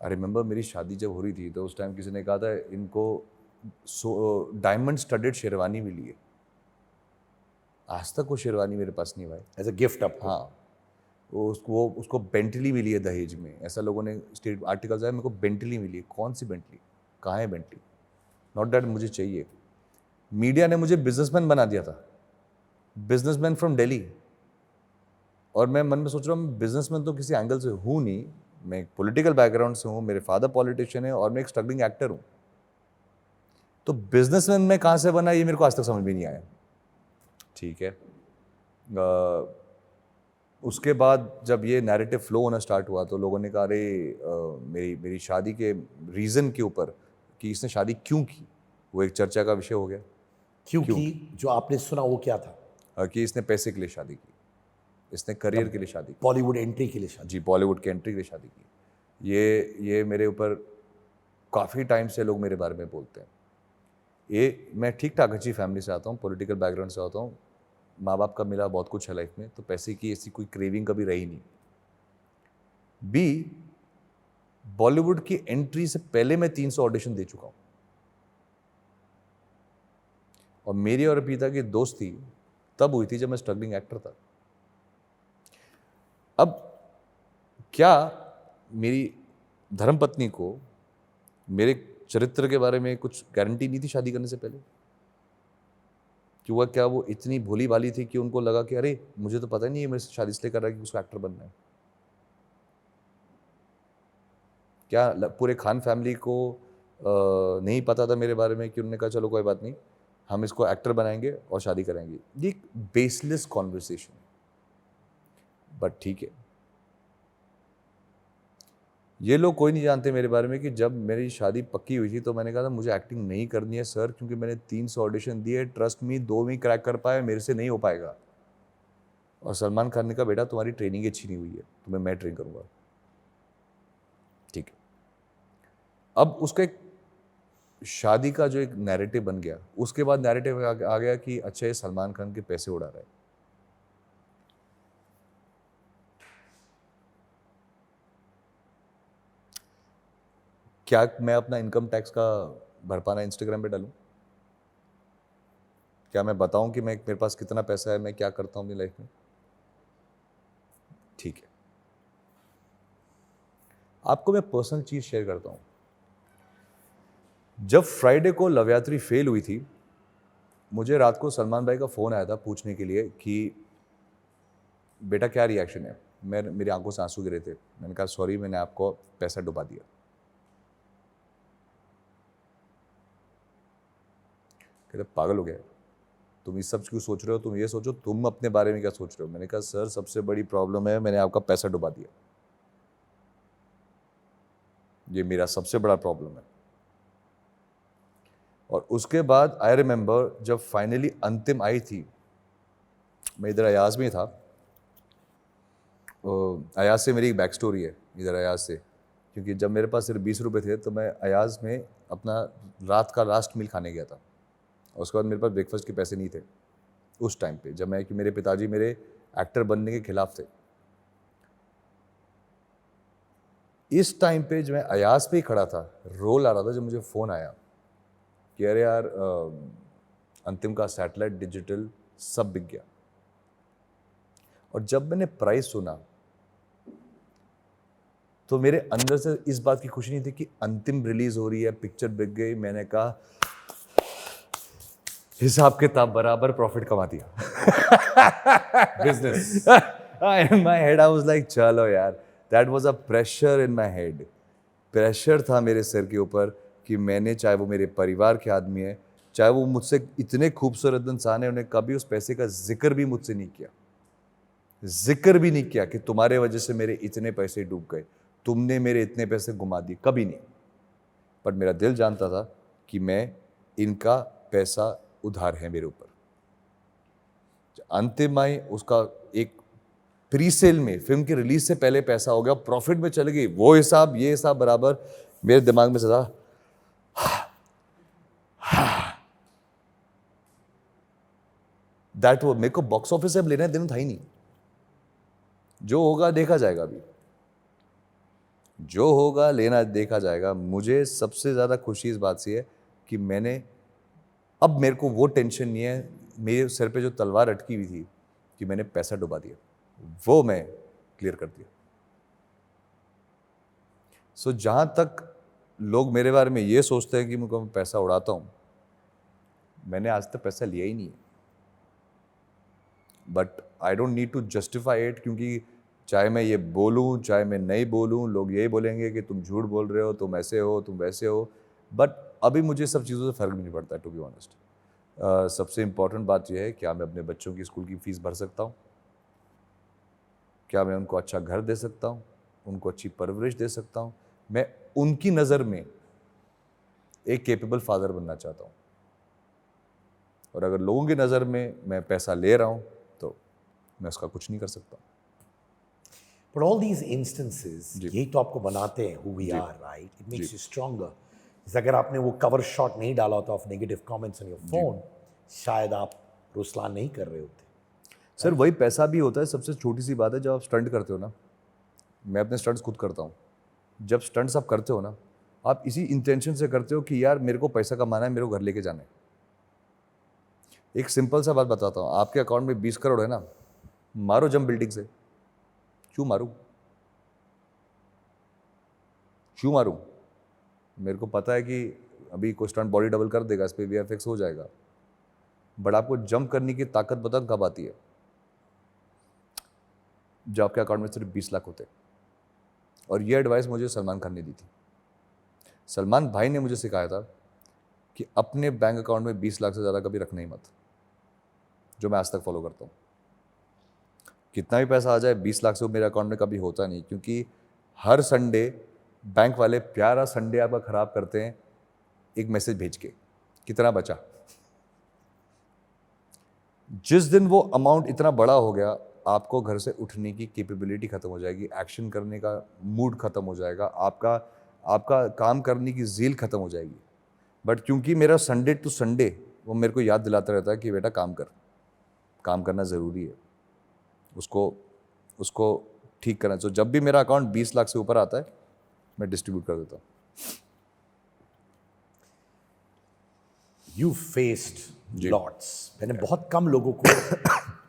आई रिमेंबर मेरी शादी जब हो रही थी तो उस टाइम किसी ने कहा था इनको डायमंड स्टडेड शेरवानी मिली है। आज तक वो शेरवानी मेरे पास नहीं भाई। एज अ गिफ्ट आपको। हाँ, उसको बेंटली मिली है दहेज में, ऐसा लोगों ने स्टेट आर्टिकल्स आए, मेरे को बेंटली मिली है। कौन सी बेंटली, कहाँ है बेंटली? नॉट डैट मुझे चाहिए। मीडिया ने मुझे बिजनेसमैन बना दिया था, बिजनेसमैन फ्रॉम दिल्ली, और मैं मन में सोच रहा हूँ बिजनेसमैन तो किसी एंगल से हूँ नहीं, मैं एक पॉलिटिकल बैकग्राउंड से हूँ, मेरे फादर पॉलिटिशियन है और मैं एक स्ट्रगलिंग एक्टर हूँ, तो बिजनेसमैन मैं कहाँ से बना ये मेरे को आज तक समझ में नहीं आया। ठीक है, उसके बाद जब ये नैरेटिव फ्लो होना स्टार्ट हुआ तो लोगों ने कहा अरे मेरी शादी के रीज़न के ऊपर कि इसने शादी क्यों की, वो एक चर्चा का विषय हो गया। क्योंकि जो आपने सुना वो क्या था? कि इसने पैसे के लिए शादी की, इसने करियर के लिए शादी की, बॉलीवुड एंट्री के लिए शादी। जी बॉलीवुड की एंट्री के लिए शादी की। ये मेरे ऊपर काफ़ी टाइम से लोग मेरे बारे में बोलते हैं। ये मैं ठीक ठाक अच्छी फैमिली से आता हूँ, पॉलिटिकल बैकग्राउंड से आता हूँ, माँ बाप का मिला बहुत कुछ है लाइफ में, तो पैसे की ऐसी कोई क्रेविंग कभी रही नहीं। बी, बॉलीवुड की एंट्री से पहले मैं 300 ऑडिशन दे चुका हूँ, और मेरी और अर्पिता की दोस्ती तब हुई थी जब मैं स्ट्रगलिंग एक्टर था। अब क्या मेरी धर्मपत्नी को मेरे चरित्र के बारे में कुछ गारंटी नहीं थी शादी करने से पहले? कि वह क्या वो इतनी भोली भाली थी कि उनको लगा कि अरे मुझे तो पता ही नहीं है मेरे से शादी इसलिए कर रहा है कि उसको एक्टर बनना है? क्या पूरे खान फैमिली को नहीं पता था मेरे बारे में कि उन्होंने कहा चलो कोई बात नहीं, हम इसको एक्टर बनाएंगे और शादी करेंगे? ये एक बेसलेस कॉन्वर्सेशन है, बट ठीक है। ये लोग कोई नहीं जानते मेरे बारे में कि जब मेरी शादी पक्की हुई थी तो मैंने कहा था मुझे एक्टिंग नहीं करनी है सर, क्योंकि मैंने 300 ऑडिशन दिए, ट्रस्ट मी 2 भी क्रैक कर पाए, मेरे से नहीं हो पाएगा। और सलमान खान ने कहा बेटा तुम्हारी ट्रेनिंग अच्छी नहीं हुई है, तुम्हें मैं ट्रेन करूँगा। ठीक है, अब उसका एक शादी का जो एक नैरेटिव बन गया, उसके बाद नैरेटिव आ गया कि अच्छा ये सलमान खान के पैसे उड़ा रहा है। क्या मैं अपना इनकम टैक्स का भरपाना इंस्टाग्राम पे डालूं? क्या मैं बताऊं कि मेरे पास कितना पैसा है, मैं क्या करता हूं अपनी लाइफ में? ठीक है, आपको मैं पर्सनल चीज शेयर करता हूं। जब फ्राइडे को लवयात्री फेल हुई थी, मुझे रात को सलमान भाई का फ़ोन आया था पूछने के लिए कि बेटा क्या रिएक्शन है। मेरी आंखों से आंसू गिरे थे। मैंने कहा सॉरी, मैंने आपको पैसा डुबा दिया। कहते पागल हो गया, तुम इस सब क्यों सोच रहे हो, तुम ये सोचो तुम अपने बारे में क्या सोच रहे हो। मैंने कहा सर सबसे बड़ी प्रॉब्लम है मैंने आपका पैसा डुबा दिया, ये मेरा सबसे बड़ा प्रॉब्लम है। और उसके बाद आई रिमेंबर जब फाइनली अंतिम आई थी, मैं इधर अयाज में था। अयाज से मेरी एक बैक स्टोरी है इधर अयाज से, क्योंकि जब मेरे पास सिर्फ 20 रुपये थे तो मैं अयाज में अपना रात का लास्ट मील खाने गया था। और उसके बाद मेरे पास ब्रेकफास्ट के पैसे नहीं थे उस टाइम पे, जब कि मेरे पिताजी मेरे एक्टर बनने के खिलाफ थे। इस टाइम पे जो मैं अयाज पे ही खड़ा था, रोल आ रहा था, जब मुझे फ़ोन आया कि अरे यार अंतिम का सैटेलाइट डिजिटल सब बिक गया। और जब मैंने प्राइस सुना तो मेरे अंदर से इस बात की खुशी नहीं थी कि अंतिम रिलीज हो रही है, पिक्चर बिक गई। मैंने कहा हिसाब किताब बराबर, प्रॉफिट कमा दिया। Business in my head I was like चलो यार, that was a pressure in my head। Pressure था मेरे सर के ऊपर कि मैंने, चाहे वो मेरे परिवार के आदमी है, चाहे वो मुझसे इतने खूबसूरत इंसान है, उन्हें कभी उस पैसे का जिक्र भी मुझसे नहीं किया, जिक्र भी नहीं किया कि तुम्हारे वजह से मेरे इतने पैसे डूब गए, तुमने मेरे इतने पैसे घुमा दिए, कभी नहीं। पर मेरा दिल जानता था कि मैं इनका पैसा उधार है मेरे ऊपर। अंतिम आई, उसका एक प्री सेल में, फिल्म की रिलीज से पहले पैसा हो गया, प्रॉफिट में चली गई, वो हिसाब ये हिसाब बराबर। मेरे दिमाग में सदा दैट वो, मेरे को बॉक्स ऑफिस से अब लेना देना था ही नहीं, जो होगा देखा जाएगा, अभी जो होगा लेना देखा जाएगा। मुझे सबसे ज्यादा खुशी इस बात से है कि मैंने, अब मेरे को वो टेंशन नहीं है, मेरे सर पे जो तलवार अटकी हुई थी कि मैंने पैसा डुबा दिया, वो मैं क्लियर कर दिया। सो जहां तक लोग मेरे बारे में ये सोचते हैं कि मैं पैसा उड़ाता हूं, मैंने आज तक पैसा लिया ही नहीं है। But I don't need to justify it, क्योंकि चाहे मैं ये बोलूं चाहे मैं नहीं बोलूं, लोग यही बोलेंगे कि तुम झूठ बोल रहे हो, तुम ऐसे हो, तुम वैसे हो। बट अभी मुझे सब चीज़ों से फ़र्क नहीं पड़ता है, टू बी ऑनेस्ट। सबसे इम्पॉर्टेंट बात यह है, क्या मैं अपने बच्चों की स्कूल की फ़ीस भर सकता हूँ, क्या मैं उनको अच्छा घर दे सकता हूँ, उनको अच्छी परवरिश दे सकता हूँ। मैं उनकी नज़र में एक कैपेबल फादर बनना चाहता हूँ। और अगर लोगों की नज़र में मैं पैसा ले रहा हूँ तो मैं उसका कुछ नहीं कर सकता। But all these instances, यही तो आपको बनाते हैं who we are, right? It makes you stronger. जैसे अगर आपने वो कवर शॉट नहीं डाला होता of negative comments on your phone, शायद आप रुसलान नहीं कर रहे होते। सर वही पैसा भी होता है, सबसे छोटी सी बात है, जब आप स्टंट करते हो ना, मैं अपने स्टंट्स खुद करता हूँ, जब स्टंट्स आप करते हो ना, आप इसी इंटेंशन से करते हो कि यार मेरे को पैसा कमाना है, मेरे को घर लेके जाना है। एक सिंपल सा बात बताता हूँ, आपके अकाउंट में 20 करोड़ है ना, मारो जंप बिल्डिंग से। क्यों मारूं? क्यों मारूं? मेरे को पता है कि अभी कोई स्टंट बॉडी डबल कर देगा, इस पर VFX हो जाएगा, बट आपको जंप करने की ताकत पता कब आती है? जब आपके अकाउंट में सिर्फ 20 लाख होते। और ये एडवाइस मुझे सलमान खान ने दी थी। सलमान भाई ने मुझे सिखाया था कि अपने बैंक अकाउंट में 20 लाख से ज़्यादा कभी रखना ही मत, जो मैं आज तक फॉलो करता हूँ। कितना भी पैसा आ जाए, 20 लाख से वो मेरे अकाउंट में कभी होता नहीं, क्योंकि हर संडे बैंक वाले प्यारा संडे आपका ख़राब करते हैं एक मैसेज भेज के, कितना बचा। जिस दिन वो अमाउंट इतना बड़ा हो गया, आपको घर से उठने की कैपेबिलिटी ख़त्म हो जाएगी, एक्शन करने का मूड ख़त्म हो जाएगा, आपका काम करने की ज़ील ख़त्म हो जाएगी। बट क्योंकि मेरा संडे टू संडे वो मेरे को याद दिलाता रहता है कि बेटा काम कर, काम करना ज़रूरी है, उसको ठीक करना। तो जब भी मेरा अकाउंट 20 लाख से ऊपर आता है, मैं डिस्ट्रीब्यूट कर देता हूँ। You faced lots. मैंने बहुत कम लोगों को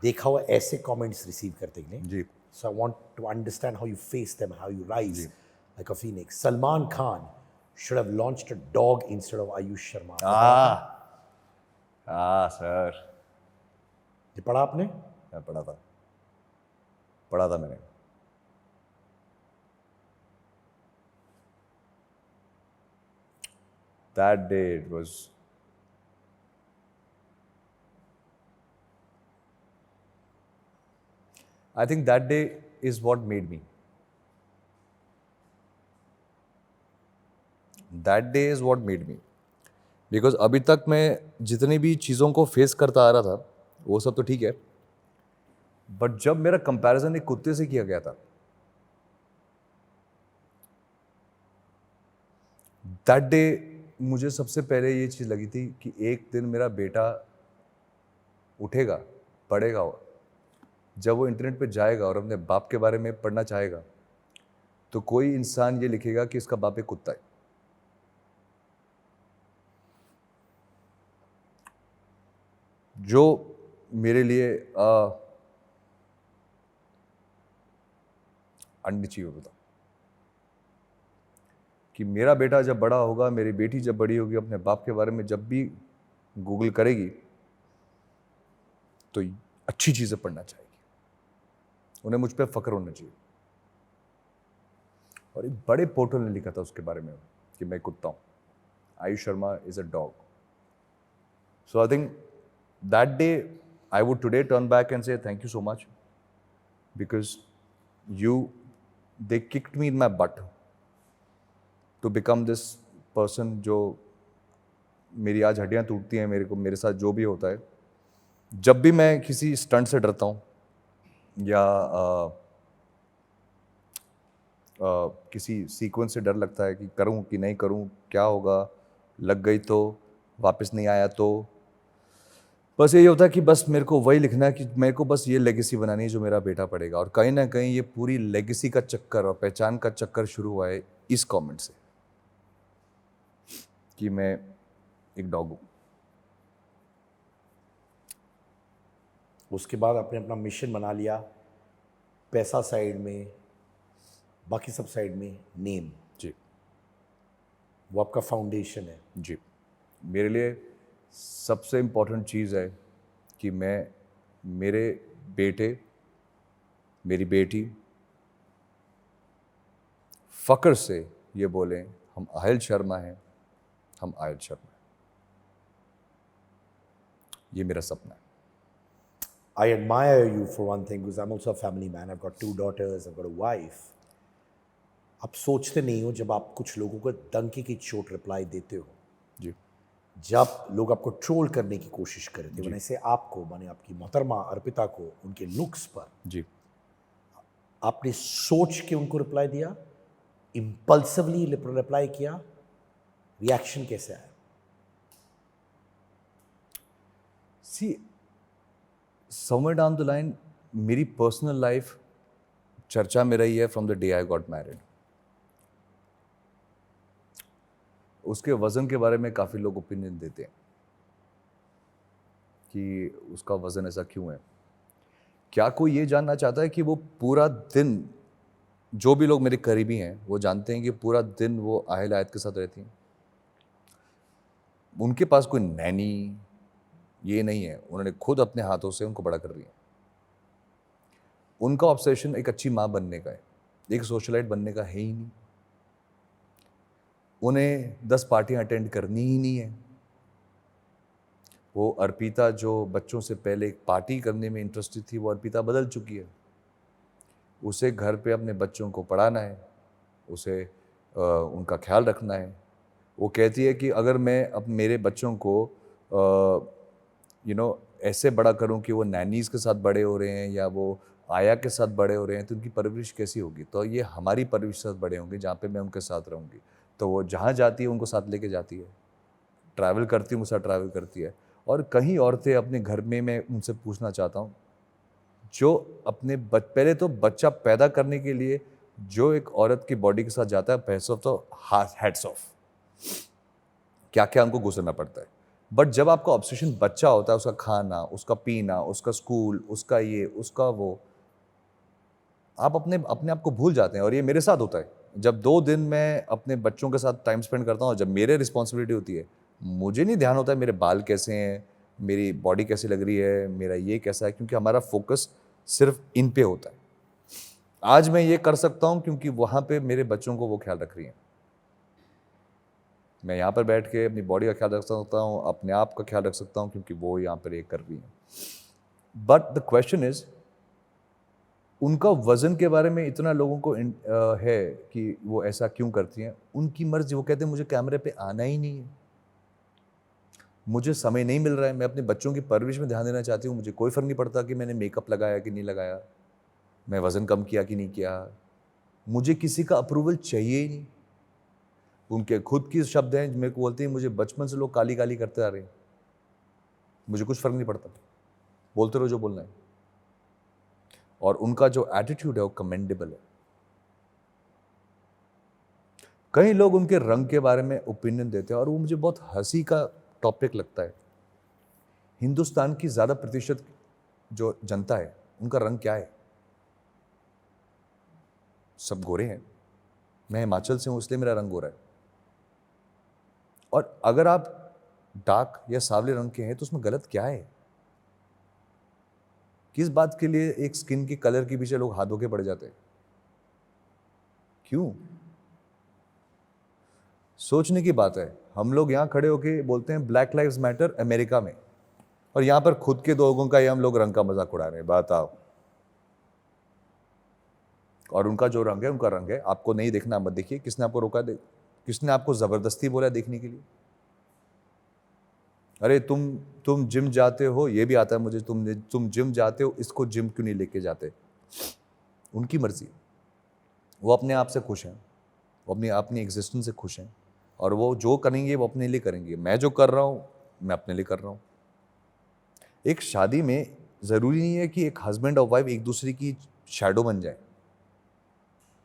देखा हुआ ऐसे कमेंट्स रिसीव करते हुए। जी। So I want to understand how you face them, how you rise like a phoenix. Salman Khan should have launched a dog instead of Ayush Sharma. Sir, ये पढ़ा आपने? मैं पढ़ा था मैंने। That day it was I think that day is what made me. That day is what made me. Because अभी तक मैं जितनी भी चीज़ों को फेस करता आ रहा था वो सब तो ठीक है, बट जब मेरा कंपैरिजन एक कुत्ते से किया गया था, दैट डे मुझे सबसे पहले ये चीज़ लगी थी कि एक दिन मेरा बेटा उठेगा, पढ़ेगा, जब वो इंटरनेट पे जाएगा और अपने बाप के बारे में पढ़ना चाहेगा तो कोई इंसान ये लिखेगा कि इसका बाप एक कुत्ता है। जो मेरे लिए अनअचीवेबल था कि मेरा बेटा जब बड़ा होगा, मेरी बेटी जब बड़ी होगी, अपने बाप के बारे में जब भी गूगल करेगी तो अच्छी चीज़ें पढ़ना चाहेगी, उन्हें मुझ पर फख्र होना चाहिए। और एक बड़े पोर्टल ने लिखा था उसके बारे में कि मैं कुत्ता हूँ, Aayush Sharma is a dog. So I think that day I would today turn back and say thank you so much because they kicked me in my butt to become this person जो मेरी आज हड्डियाँ टूटती हैं, मेरे साथ जो भी होता है, जब भी मैं किसी स्टंट से डरता हूँ या किसी सीक्वेंस से डर लगता है कि करूँ कि नहीं करूँ, क्या होगा, लग गई तो, वापस नहीं आया तो, बस यही होता है कि बस मेरे को वही लिखना है कि मेरे को बस ये लेगेसी बनानी है जो मेरा बेटा पढ़ेगा। और कहीं ना कहीं ये पूरी लेगेसी का चक्कर और पहचान का चक्कर शुरू हुआ है इस कमेंट से कि मैं एक डॉग हूँ। उसके बाद आपने अपना मिशन बना लिया, पैसा साइड में, बाकी सब साइड में नेम। जी, वो आपका फाउंडेशन है। जी, मेरे लिए सबसे इम्पोर्टेंट चीज़ है कि मैं मेरे बेटे, मेरी बेटी फ़ख्र से ये बोलें हम आहिल शर्मा हैं, हम आहिल शर्मा हैं। ये मेरा सपना है। I admire you for one thing because I'm also a family man. I've got 2 daughters, I've got a wife. आप सोचते नहीं हो जब आप कुछ लोगों को डंके की चोट रिप्लाई देते हो, जी, जब लोग आपको ट्रोल करने की कोशिश करते हैं, वैसे आपको, माने आपकी मोहतरमा अर्पिता को उनके लुक्स पर, जी, आपने सोच के उनको रिप्लाई दिया, इम्पल्सिवली रिप्लाई किया, रिएक्शन कैसे आया? सी somewhere down the line मेरी पर्सनल लाइफ चर्चा में रही है from the day I got married. उसके वज़न के बारे में काफ़ी लोग ओपिनियन देते हैं कि उसका वज़न ऐसा क्यों है। क्या कोई ये जानना चाहता है कि वो पूरा दिन, जो भी लोग मेरे करीबी हैं वो जानते हैं कि पूरा दिन वो आहिल आयत के साथ रहती हैं, उनके पास कोई नैनी ये नहीं है, उन्होंने खुद अपने हाथों से उनको बड़ा कर दिया। उनका ऑब्सेशन एक अच्छी माँ बनने का है, एक सोशलाइट बनने का है ही नहीं। उन्हें 10 पार्टियां अटेंड करनी ही नहीं है। वो अर्पिता जो बच्चों से पहले एक पार्टी करने में इंटरेस्टेड थी, वो अर्पिता बदल चुकी है। उसे घर पे अपने बच्चों को पढ़ाना है, उसे उनका ख्याल रखना है। वो कहती है कि अगर मैं अब मेरे बच्चों को ऐसे बड़ा करूं कि वो नैनीज़ के साथ बड़े हो रहे हैं या वो आया के साथ बड़े हो रहे हैं तो उनकी परवरिश कैसी होगी। तो ये हमारी परवरिश के साथ बड़े होंगे जहाँ पे मैं उनके साथ रहूँगी। तो वो जहाँ जाती है उनको साथ लेके जाती है, ट्रैवल करती है उनके साथ ट्रैवल करती है। और कहीं औरतें अपने घर में, मैं उनसे पूछना चाहता हूँ, जो अपने पहले तो बच्चा पैदा करने के लिए जो एक औरत की बॉडी के साथ जाता है, हैट्स ऑफ, तो हैट्स ऑफ, क्या क्या उनको गुजरना पड़ता है। बट जब आपका ऑब्सेशन बच्चा होता है, उसका खाना, उसका पीना, उसका स्कूल, उसका ये, उसका वो, आप अपने अपने आप को भूल जाते हैं। और ये मेरे साथ होता है। जब 2 दिन मैं अपने बच्चों के साथ टाइम स्पेंड करता हूँ, जब मेरे रिस्पॉन्सिबिलिटी होती है, मुझे नहीं ध्यान होता है मेरे बाल कैसे हैं, मेरी बॉडी कैसी लग रही है, मेरा ये कैसा है, क्योंकि हमारा फोकस सिर्फ इन पे होता है। आज मैं ये कर सकता हूँ क्योंकि वहाँ पे मेरे बच्चों को वो ख्याल रख रही हैं। मैं यहाँ पर बैठ के अपनी बॉडी का ख्याल रख सकता हूँ, अपने आप का ख्याल रख सकता हूँ, क्योंकि वो यहाँ पर ये कर रही हैं। बट द क्वेश्चन इज, उनका वजन के बारे में इतना लोगों को है कि वो ऐसा क्यों करती हैं। उनकी मर्जी। वो कहते हैं मुझे कैमरे पे आना ही नहीं है, मुझे समय नहीं मिल रहा है, मैं अपने बच्चों की परवरिश में ध्यान देना चाहती हूँ, मुझे कोई फर्क नहीं पड़ता कि मैंने मेकअप लगाया कि नहीं लगाया, मैं वज़न कम किया कि नहीं किया, मुझे किसी का अप्रूवल चाहिए ही नहीं। उनके खुद की शब्द हैं, मेरे को बोलते हैं मुझे बचपन से लोग काली काली करते आ रहे हैं, मुझे कुछ फ़र्क नहीं पड़ता, बोलते रहो जो बोलना है। और उनका जो एटीट्यूड है वो कमेंडेबल है। कई लोग उनके रंग के बारे में ओपिनियन देते हैं और वो मुझे बहुत हंसी का टॉपिक लगता है। हिंदुस्तान की ज़्यादा प्रतिशत जो जनता है, उनका रंग क्या है? सब गोरे हैं। मैं हिमाचल से हूँ, इसलिए मेरा रंग गोरा है। और अगर आप डार्क या सांवले रंग के हैं तो उसमें गलत क्या है? किस बात के लिए एक स्किन के कलर के पीछे लोग हाथ धो के पड़ जाते हैं? क्यों? सोचने की बात है। हम लोग यहाँ खड़े होके बोलते हैं ब्लैक लाइव्स मैटर अमेरिका में, और यहाँ पर खुद के लोगों का ही हम लोग रंग का मजाक उड़ा रहे हैं। बताओ। और उनका जो रंग है उनका रंग है, आपको नहीं देखना मत देखिए। किसने आपको रोका? किसने आपको जबरदस्ती बोला देखने के लिए? अरे तुम जिम जाते हो, ये भी आता है मुझे, तुम जिम जाते हो, इसको जिम क्यों नहीं लेके जाते? उनकी मर्जी। वो अपने आप से खुश हैं, वो अपनी एग्जिस्टेंस से खुश हैं, और वो जो करेंगे वो अपने लिए करेंगे। मैं जो कर रहा हूँ मैं अपने लिए कर रहा हूँ। एक शादी में ज़रूरी नहीं है कि एक हस्बैंड और वाइफ एक दूसरे की शैडो बन जाए।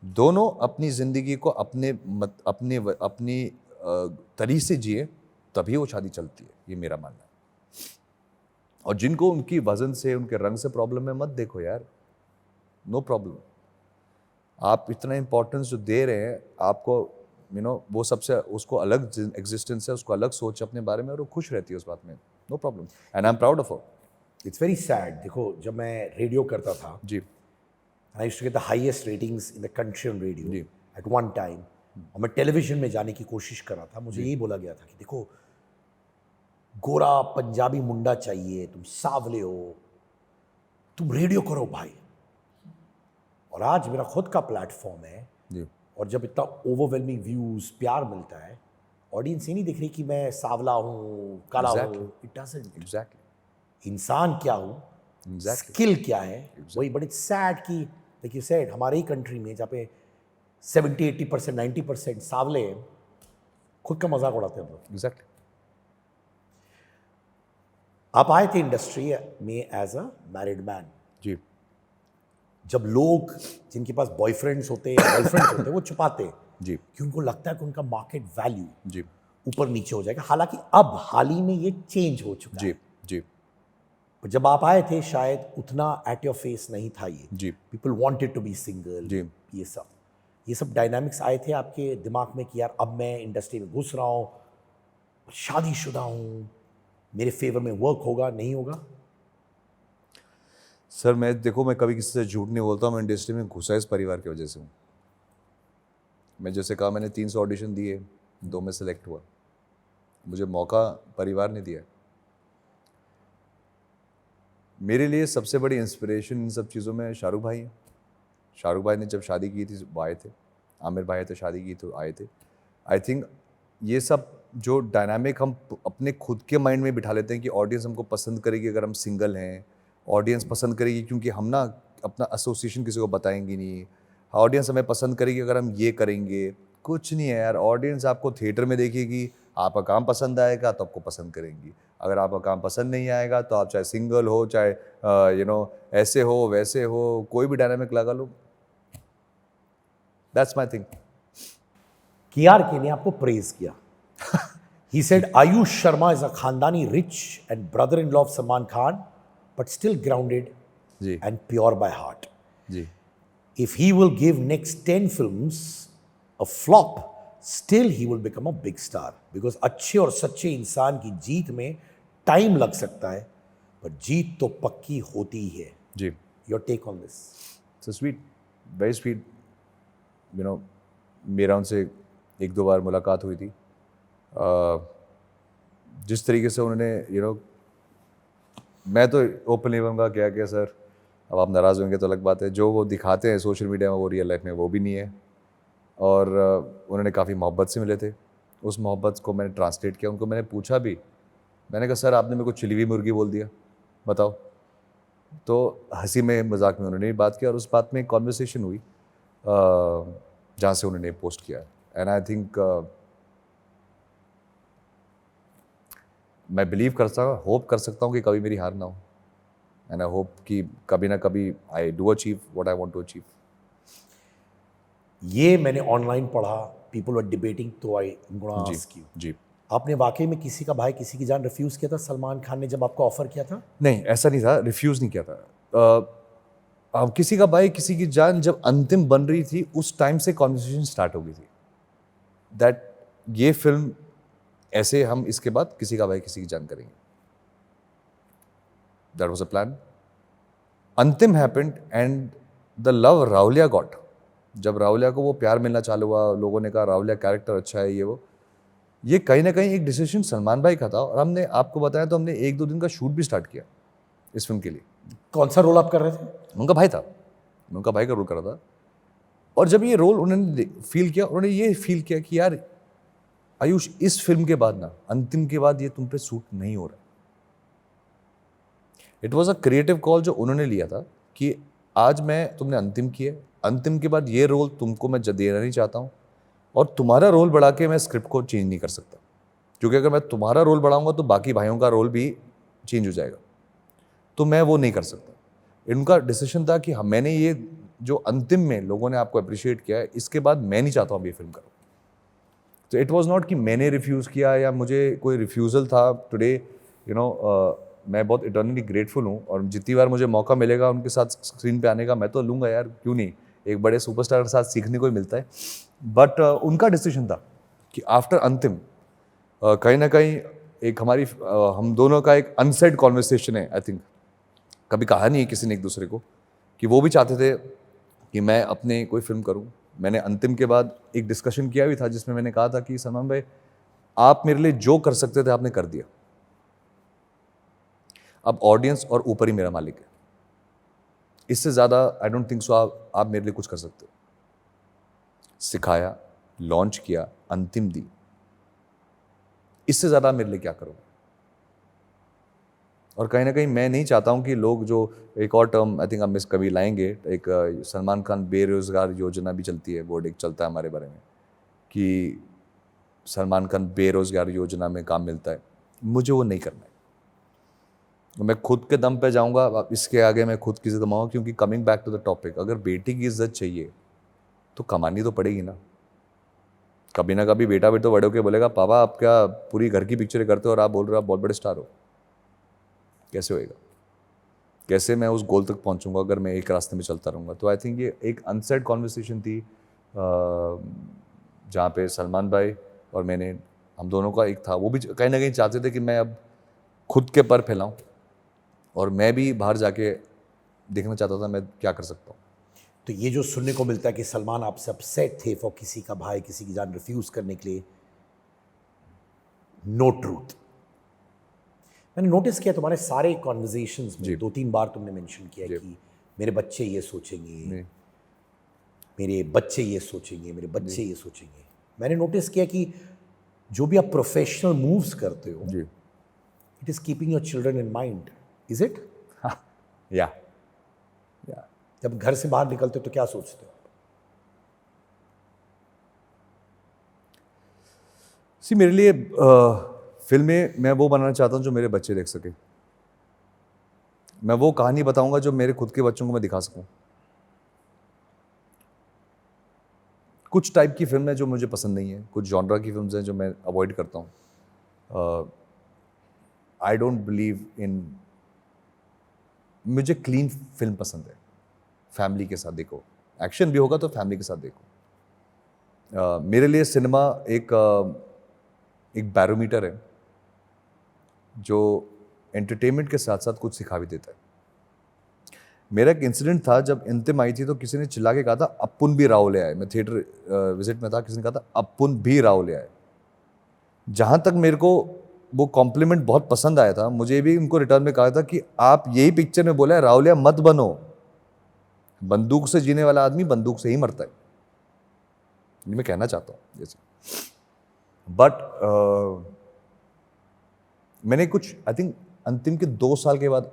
दोनों अपनी ज़िंदगी को अपनी तरीके से जिए, तभी वो शादी चलती है। ये मेरा मानना है। और जिनको उनकी वजन से, उनके रंग से प्रॉब्लम है, मत देखो यार, नो प्रॉब्लम। आप इतना इंपॉर्टेंस जो दे रहे हैं आपको, वो सबसे, उसको अलग एग्जिस्टेंस है, उसको अलग सोच अपने बारे में, और वो खुश रहती है उस बात में। No problem, and I am proud of her. It's very sad. देखो, जब मैं रेडियो करता था, जी I used to get the highest ratings in the country on radio जी। At one time. और मैं टेलीविजन में जाने की कोशिश कर रहा था। मुझे यही बोला गया था कि देखो, गोरा पंजाबी मुंडा चाहिए, तुम सावले हो, तुम रेडियो करो भाई। और आज मेरा खुद का प्लेटफॉर्म है, जी और जब इतना ओवरवेलमिंग व्यूज़, प्यार मिलता है, ऑडियंस ये नहीं दिख रही कि मैं सावला हूँ, काला Exactly. हूँ। It doesn't. एग्जैक्टली। इंसान क्या हूँ, Exactly. स्किल क्या है, वही। बट इट्स सैड कि लाइक यू सेड, हमारे ही कंट्री में जहाँ पे 70-80%, 90% सावले हैं, खुद का मजाक उड़ाते हैं हम लोग। एग्जैक्टली। आप आए थे इंडस्ट्री में एज अ मैरिड मैन। जी जब लोग जिनके पास बॉयफ्रेंड्स होते हैं, गर्लफ्रेंड्स होते हैं, वो छुपाते हैं जी कि उनको लगता है कि उनका मार्केट वैल्यू जी ऊपर नीचे हो जाएगा। हालांकि अब हाल ही में ये चेंज हो चुका जी है। जी जब आप आए थे शायद उतना एट योर फेस नहीं था ये। जी people wanted to be single. जी। ये सब डायनामिक्स आए थे आपके दिमाग में कि यार अब मैं इंडस्ट्री में घुस रहा हूँ, शादीशुदा हूँ, मेरे फेवर में वर्क होगा नहीं होगा? सर, मैं कभी किसी से झूठ नहीं बोलता हूँ। मैं इंडस्ट्री में घुसा इस परिवार की वजह से हूँ। मैं जैसे कहा, मैंने 300 ऑडिशन दिए, 2 में सेलेक्ट हुआ। मुझे मौका परिवार ने दिया। मेरे लिए सबसे बड़ी इंस्पिरेशन इन सब चीज़ों में शाहरुख भाई हैं। शाहरुख भाई ने जब शादी की थी वो आए थे, आमिर भाई तो शादी की तो आए थे। आई थिंक ये सब जो डायनामिक हम अपने खुद के माइंड में बिठा लेते हैं कि ऑडियंस हमको पसंद करेगी अगर हम सिंगल हैं, ऑडियंस पसंद करेगी क्योंकि हम ना अपना एसोसिएशन किसी को बताएंगे नहीं, ऑडियंस हमें पसंद करेगी अगर हम ये करेंगे। कुछ नहीं है यार, ऑडियंस आपको थिएटर में देखेगी, आपका काम पसंद आएगा तो आपको पसंद करेंगी। अगर आपका काम पसंद नहीं आएगा तो आप चाहे सिंगल हो, चाहे ऐसे हो वैसे हो, कोई भी डायनामिक लगा लो। That's my thing. KRK ने आपको प्रेज किया। He said Ayush Sharma is a Khandani rich and brother-in-law of Salman Khan, but still grounded ji and pure by heart. Ji If he will give next 10 films a flop, still he will become a big star. Because अच्छे और सच्चे इंसान की जीत में time लग सकता है, पर जीत तो पक्की होती ही है. जी. Your take on this? So sweet, very sweet. You know, मेरा उनसे एक दो बार मुलाकात हुई थी. जिस तरीके से उन्होंने मैं तो ओपनली कहूँगा क्या सर, अब आप नाराज़ होंगे तो अलग बात है, जो वो दिखाते हैं सोशल मीडिया में वो रियल लाइफ में वो भी नहीं है. और उन्होंने काफ़ी मोहब्बत से मिले थे. उस मोहब्बत को मैंने ट्रांसलेट किया. उनको मैंने पूछा भी, मैंने कहा सर आपने मेरे को चिली हुई मुर्गी बोल दिया, बताओ. तो हंसी में मजाक में उन्होंने भी बात किया और उस बात में एक कॉन्वर्सेशन हुई जहाँ से उन्होंने पोस्ट किया. एंड आई थिंक मैं बिलीव होप कर सकता हूँ कि कभी मेरी हार ना हो. एंड आई होप कि कभी ना कभी I do achieve what I want to achieve. ये मैंने ऑनलाइन पढ़ा, पीपल वर डिबेटिंग, तो I am gonna ask you, जी. आपने वाकई में किसी का भाई किसी की जान रिफ्यूज़ किया था सलमान खान ने जब आपको ऑफर किया था? नहीं, ऐसा नहीं था, रिफ्यूज़ नहीं किया था. अब किसी का भाई किसी की जान जब अंतिम बन रही थी उस टाइम से कॉन्वर्सेशन स्टार्ट हो गई थी दैट ये फिल्म ऐसे हम इसके बाद किसी का भाई किसी की जान करेंगे. That was a plan. अंतिम हैपेंड एंड द लव राहुलिया गॉट. जब राहुलिया को वो प्यार मिलना चालू हुआ, लोगों ने कहा राहुलिया कैरेक्टर अच्छा है, ये कहीं ना कहीं एक डिसीजन सलमान भाई का था. और हमने आपको बताया तो हमने 1-2 दिन का शूट भी स्टार्ट किया इस फिल्म के लिए. कौन सा रोल आप कर रहे थे? उनका भाई था, उनका भाई का रोल कर रहा था. और जब ये रोल उन्होंने फील किया, उन्होंने ये फील किया कि यार आयुष इस फिल्म के बाद ना, अंतिम के बाद ये तुम पे सूट नहीं हो रहा. It was a creative call जो उन्होंने लिया था कि आज मैं तुमने अंतिम किया, अंतिम के बाद ये रोल तुमको मैं देना नहीं चाहता हूँ और तुम्हारा रोल बढ़ा के मैं स्क्रिप्ट को चेंज नहीं कर सकता, क्योंकि अगर मैं तुम्हारा रोल बढ़ाऊंगा तो बाकी भाइयों का रोल भी चेंज हो जाएगा, तो मैं वो नहीं कर सकता. इनका डिसीजन था कि मैंने ये जो अंतिम में लोगों ने आपको अप्रिशिएट किया है, इसके बाद मैं नहीं चाहता हूँ ये फिल्म करूँ. तो इट वाज नॉट कि मैंने रिफ्यूज़ किया या मुझे कोई रिफ्यूज़ल था. टुडे मैं बहुत इटर्नली ग्रेटफुल हूँ और जितनी बार मुझे मौका मिलेगा उनके साथ स्क्रीन पे आने का मैं तो लूँगा यार, क्यों नहीं. एक बड़े सुपरस्टार के साथ सीखने को ही मिलता है. बट उनका डिसीजन था कि आफ्टर अंतिम कहीं ना कहीं एक हम दोनों का एक अनसेड कॉन्वर्सेशन है. आई थिंक कभी कहा नहीं है किसी ने एक दूसरे को कि वो भी चाहते थे कि मैं अपने कोई फिल्म करूं. मैंने अंतिम के बाद एक डिस्कशन किया भी था जिसमें मैंने कहा था कि सलमान भाई आप मेरे लिए जो कर सकते थे आपने कर दिया, अब ऑडियंस और ऊपर ही मेरा मालिक है, इससे ज़्यादा आई डोंट थिंक सो आप मेरे लिए कुछ कर सकते हो. सिखाया, लॉन्च किया, अंतिम दी, इससे ज़्यादा मेरे लिए क्या करोगे. और कहीं ना कहीं मैं नहीं चाहता हूँ कि लोग जो एक और टर्म आई थिंक हम मिस कभी लाएंगे, एक सलमान खान बेरोज़गार योजना भी चलती है, बोर्ड एक चलता है हमारे बारे में कि सलमान खान बेरोज़गार योजना में काम मिलता है. मुझे वो नहीं करना है. मैं खुद के दम पे जाऊँगा, इसके आगे मैं खुद की इज्जत कमाऊँगा. क्योंकि coming back to the topic, अगर बेटी की इज्जत चाहिए तो कमानी तो पड़ेगी ना. कभी ना कभी बेटा भी तो बड़े होकर बोलेगा पापा आप क्या पूरी घर की पिक्चरें करते हो और आप बोल रहे हो आप बहुत बड़े स्टार हो. कैसे होएगा? कैसे मैं उस गोल तक पहुंचूंगा अगर मैं एक रास्ते में चलता रहूँगा. तो आई थिंक ये एक अनसेड कॉन्वर्सेशन थी जहाँ पे सलमान भाई और मैंने, हम दोनों का एक था. वो भी कहीं ना कहीं चाहते थे कि मैं अब खुद के पर फैलाऊँ और मैं भी बाहर जाके देखना चाहता था मैं क्या कर सकता हूँ. तो ये जो सुनने को मिलता है कि सलमान आपसे अपसेट थे फॉर किसी का भाई किसी की जान रिफ्यूज़ करने के लिए, नो ट्रूथ. मैंने नोटिस किया तुम्हारे सारे कॉन्वर्जेशंस में 2-3 बार तुमने मेंशन किया कि मेरे बच्चे ये सोचेंगे, मेरे बच्चे ये सोचेंगे, मेरे बच्चे ये सोचेंगे. मैंने नोटिस किया कि जो भी आप प्रोफेशनल मूव्स करते हो, it is keeping your children in mind. Is it? या जब घर से बाहर निकलते हो तो क्या सोचते हो? मेरे लिए फिल्में मैं वो बनाना चाहता हूँ जो मेरे बच्चे देख सके. मैं वो कहानी बताऊंगा जो मेरे खुद के बच्चों को मैं दिखा सकूं. कुछ टाइप की फिल्म है जो मुझे पसंद नहीं है, कुछ जॉनरा की फिल्म्स हैं जो मैं अवॉइड करता हूँ. आई डोंट बिलीव इन, मुझे क्लीन फिल्म पसंद है, फैमिली के साथ देखो, एक्शन भी होगा तो फैमिली के साथ देखो। मेरे लिए सिनेमा एक बैरोमीटर है जो एंटरटेनमेंट के साथ साथ कुछ सिखा भी देता है। मेरा एक इंसिडेंट था, जब अंतिम आई थी तो किसी ने चिल्ला के कहा था अपुन भी राव ले आए। मैं थिएटर विजिट में था, किसी ने कहा था अपुन भी राव ले आए। जहाँ तक मेरे को वो कॉम्प्लीमेंट बहुत पसंद आया था, मुझे भी उनको रिटर्न में कहा था कि आप यही पिक्चर में बोला है रावलिया मत बनो, बंदूक से जीने वाला आदमी बंदूक से ही मरता है, ये मैं कहना चाहता हूँ जैसे। बट मैंने कुछ आई थिंक अंतिम के 2 साल के बाद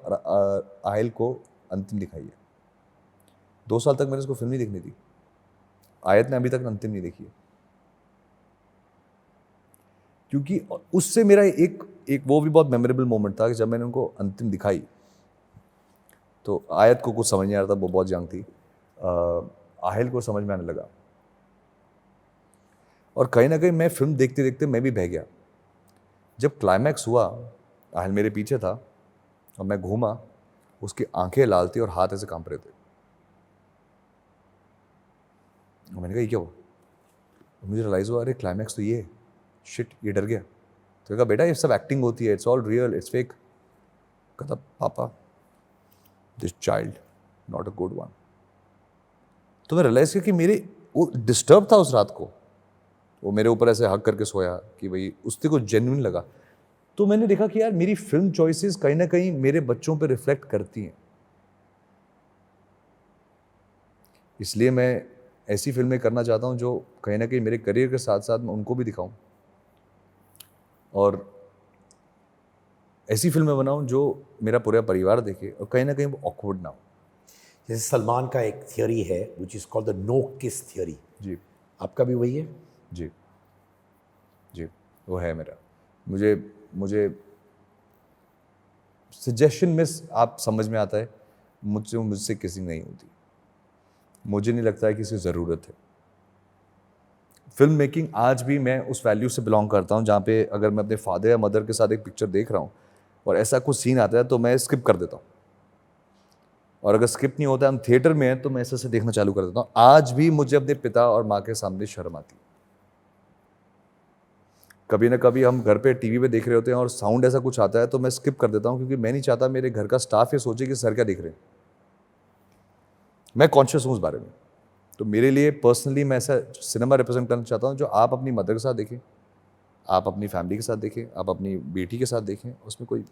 आयल को अंतिम दिखाई है। 2 साल तक मैंने उसको फिल्म नहीं देखनी थी। आयत ने अभी तक अंतिम नहीं देखी है, क्योंकि उससे मेरा एक वो भी बहुत मेमोरेबल मोमेंट था कि जब मैंने उनको अंतिम दिखाई तो आयत को कुछ समझ नहीं आ रहा था, वो बहुत यंग थी। आहिल को समझ में आने लगा और कहीं ना कहीं मैं फिल्म देखते देखते मैं भी बह गया। जब क्लाइमैक्स हुआ, आहिल मेरे पीछे था और मैं घूमा, उसकी आंखें लाल थी और हाथ ऐसे कांप रहे थे। और मैंने कहा ये क्या हुआ? मुझे रियलाइज हुआ अरे क्लाइमैक्स तो ये है, शिट, ये डर गया। तो कहा बेटा ये सब एक्टिंग होती है, it's all real, it's fake. कहता पापा this child not a good one. तो मैं रियलाइज किया कि मेरे वो डिस्टर्ब था उस रात को, वो मेरे ऊपर ऐसे हक करके सोया कि भाई उससे को जेन्युइन लगा। तो मैंने देखा कि यार मेरी फिल्म चॉइसेस कहीं ना कहीं मेरे बच्चों पे रिफ्लेक्ट करती हैं, इसलिए मैं ऐसी फिल्में करना चाहता हूं जो कहीं ना कहीं मेरे करियर के साथ साथ मैं उनको भी दिखाऊं और ऐसी फिल्में बनाऊं जो मेरा पूरा परिवार देखे और कहीं ना कहीं वो ऑकवर्ड ना हो। जैसे सलमान का एक थियोरी है which is called the no kiss theory. जी आपका भी वही है? जी जी वो है मेरा। मुझे सजेशन में आप समझ में आता है, मुझसे किसिंग नहीं होती, मुझे नहीं लगता है कि इसकी ज़रूरत है। फिल्म मेकिंग आज भी मैं उस वैल्यू से बिलोंग करता हूँ जहाँ पे अगर मैं अपने फादर या मदर के साथ एक पिक्चर देख रहा हूँ और ऐसा कुछ सीन आता है तो मैं स्किप कर देता हूँ, और अगर स्किप नहीं होता, हम थिएटर में हैं तो मैं ऐसे देखना चालू कर देता हूँ। आज भी मुझे अपने पिता और माँ के सामने शर्म आती है। कभी ना कभी हम घर पे टीवी पे देख रहे होते हैं और साउंड ऐसा कुछ आता है तो मैं स्किप कर देता हूँ, क्योंकि मैं नहीं चाहता मेरे घर का स्टाफ ये सोचे कि सर क्या देख रहे हैं। मैं कॉन्शियस हूँ उस बारे में। तो मेरे लिए पर्सनली मैं ऐसा सिनेमा रिप्रेजेंट करना चाहता हूँ जो आप अपनी मदर के साथ देखें, आप अपनी फैमिली के साथ देखें, आप अपनी बेटी के साथ देखें, उसमें कोई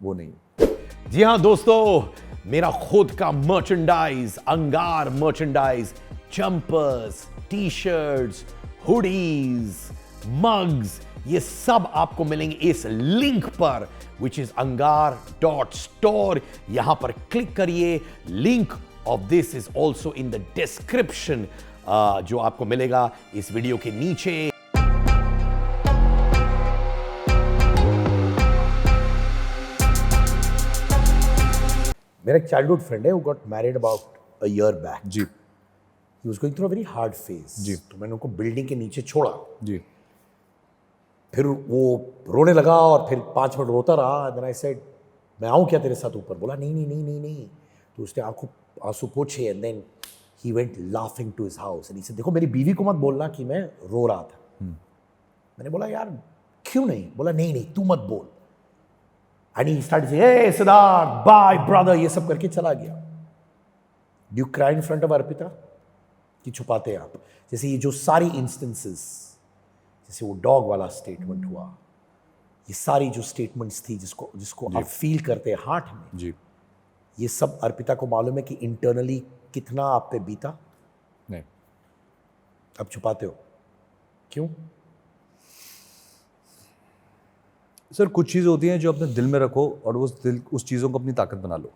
वो नहीं है। जी हाँ दोस्तों, मेरा खुद का मर्चेंडाइज, अंगार merchandise, jumpers, T shirts, hoodies, mugs, ये सब आपको मिलेंगे इस लिंक पर विच इज angar.store। यहां पर क्लिक करिए। Link of this is also in the description, जो आपको मिलेगा इस वीडियो के नीचे। मेरा एक चाइल्डहुड फ्रेंड है, वो got married about a year back. जी he was going through a very hard phase. जी। तो मैंने उनको बिल्डिंग के नीचे छोड़ा, जी फिर वो रोने लगा और फिर 5 मिनट रोता रहा। देन आई सेड मैं आऊँ क्या तेरे साथ ऊपर? बोला नहीं नहीं नहीं नहीं नहीं। तो उसने आंसू पोछे and then he went laughing to his house and he said देखो मेरी बीवी को मत बोलना कि मैं रो रहा था। मैंने बोला यार क्यों नहीं? बोला नहीं नहीं तू मत बोल। एंड ही स्टार्टेड से हे सिद्धार्थ बाय ब्रदर, ये सब करके चला गया। Do you cry in front of Arpita कि छुपाते हैं आप? जैसे ये जो सारी इंस्टेंसेस, जैसे वो डॉग वाला स्टेटमेंट हुआ, ये सारी जो स्टेटमेंट्स थी जिसको आप फील करते हैं हार्ट में, जी। ये सब अर्पिता को मालूम है कि इंटरनली कितना आप पे बीता? नहीं। अब छुपाते हो क्यों? सर कुछ चीज़ें होती हैं जो अपने दिल में रखो और उस चीज़ों को अपनी ताकत बना लो।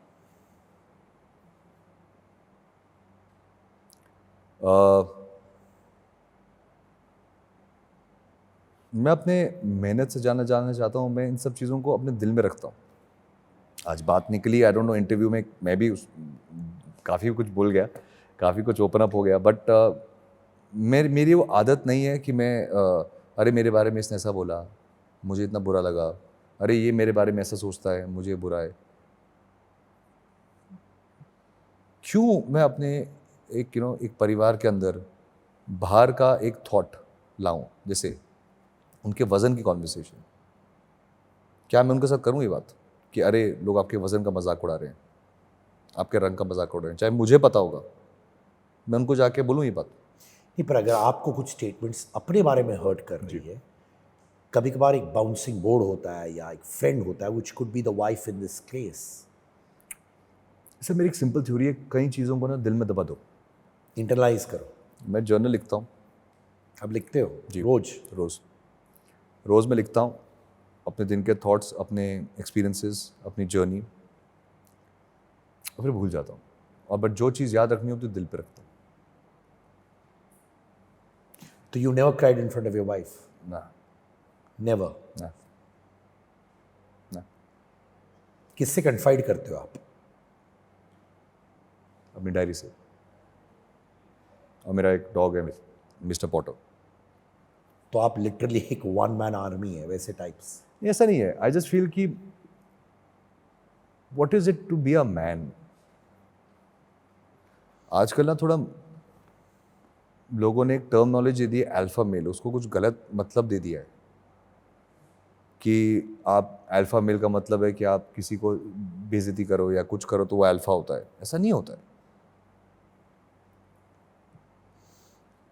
मैं अपने मेहनत से जानना चाहता हूँ, मैं इन सब चीज़ों को अपने दिल में रखता हूँ। आज बात निकली, आई डोंट नो, इंटरव्यू में मैं भी काफ़ी कुछ बोल गया, काफ़ी कुछ ओपन अप हो गया, बट मेरी वो आदत नहीं है कि मैं अरे मेरे बारे में इसने ऐसा बोला, मुझे इतना बुरा लगा, अरे ये मेरे बारे में ऐसा सोचता है, मुझे बुरा है। क्यों मैं अपने एक एक परिवार के अंदर बाहर का एक थॉट लाऊं, जैसे उनके वज़न की कॉन्वर्सेशन। क्या मैं उनके साथ करूं ये बात कि अरे लोग आपके वज़न का मजाक उड़ा रहे हैं, आपके रंग का मजाक उड़ा रहे हैं, चाहे मुझे पता होगा, मैं उनको जाके बोलूं ये बात? नहीं, पर अगर आपको कुछ स्टेटमेंट्स अपने बारे में हर्ट कर रही है, कभी कभार एक बाउंसिंग बोर्ड होता है या एक फ्रेंड होता है which could be the wife in this case. Sir मेरी एक सिंपल थ्योरी है, कई चीज़ों को ना दिल में दबा दो। इंटरलाइज करो। मैं जर्नल लिखता हूँ। अब लिखते हो जी, रोज? रोज़ मैं लिखता हूँ अपने दिन के थॉट्स, अपने एक्सपीरियंसेस, अपनी जर्नी, और फिर भूल जाता हूँ। और बट जो चीज़ याद रखनी हो तो दिल पे रखता हूँ। तो you never cried in front of your wife? ना नेवर? ना ना। किससे कन्फाइड करते हो आप? अपनी डायरी से। और मेरा एक डॉग है मिस्टर पॉटर। तो आप लिटरली एक वन मैन आर्मी है वैसे टाइप्स? ऐसा नहीं है, आई जस्ट फील कि what is it to be a man. आजकल ना थोड़ा लोगों ने एक टर्म नॉलेज दे दी है अल्फा मेल, उसको कुछ गलत मतलब दे दिया है कि आप अल्फा मेल का मतलब है कि आप किसी को बेइज्जती करो या कुछ करो तो वो अल्फा होता है। ऐसा नहीं होता है।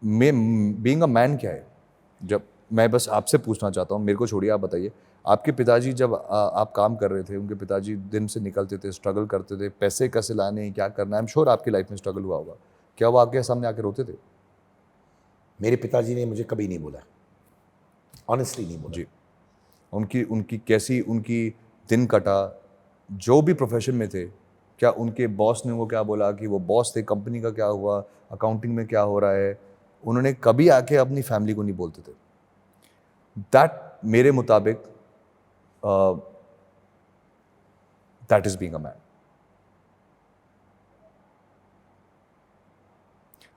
बीइंग अ मैन क्या है? जब मैं बस आपसे पूछना चाहता हूँ, मेरे को छोड़िए, आप बताइए, आपके पिताजी जब आप काम कर रहे थे, उनके पिताजी दिन से निकलते थे, स्ट्रगल करते थे, पैसे कैसे लाने हैं, क्या करना है, आई एम श्योर आपकी लाइफ में स्ट्रगल हुआ होगा, क्या वो आपके सामने आके रोते थे? मेरे पिताजी ने मुझे कभी नहीं बोला, ऑनेस्टली नहीं बोला। जी। उनकी उनकी कैसी उनकी दिन कटा, जो भी प्रोफेशन में थे, क्या उनके बॉस ने उनको क्या बोला कि वो बॉस थे, कंपनी का क्या हुआ, अकाउंटिंग में क्या हो रहा है, उन्होंने कभी आके अपनी फैमिली को नहीं बोलते थे। दैट मेरे मुताबिक that is being a man.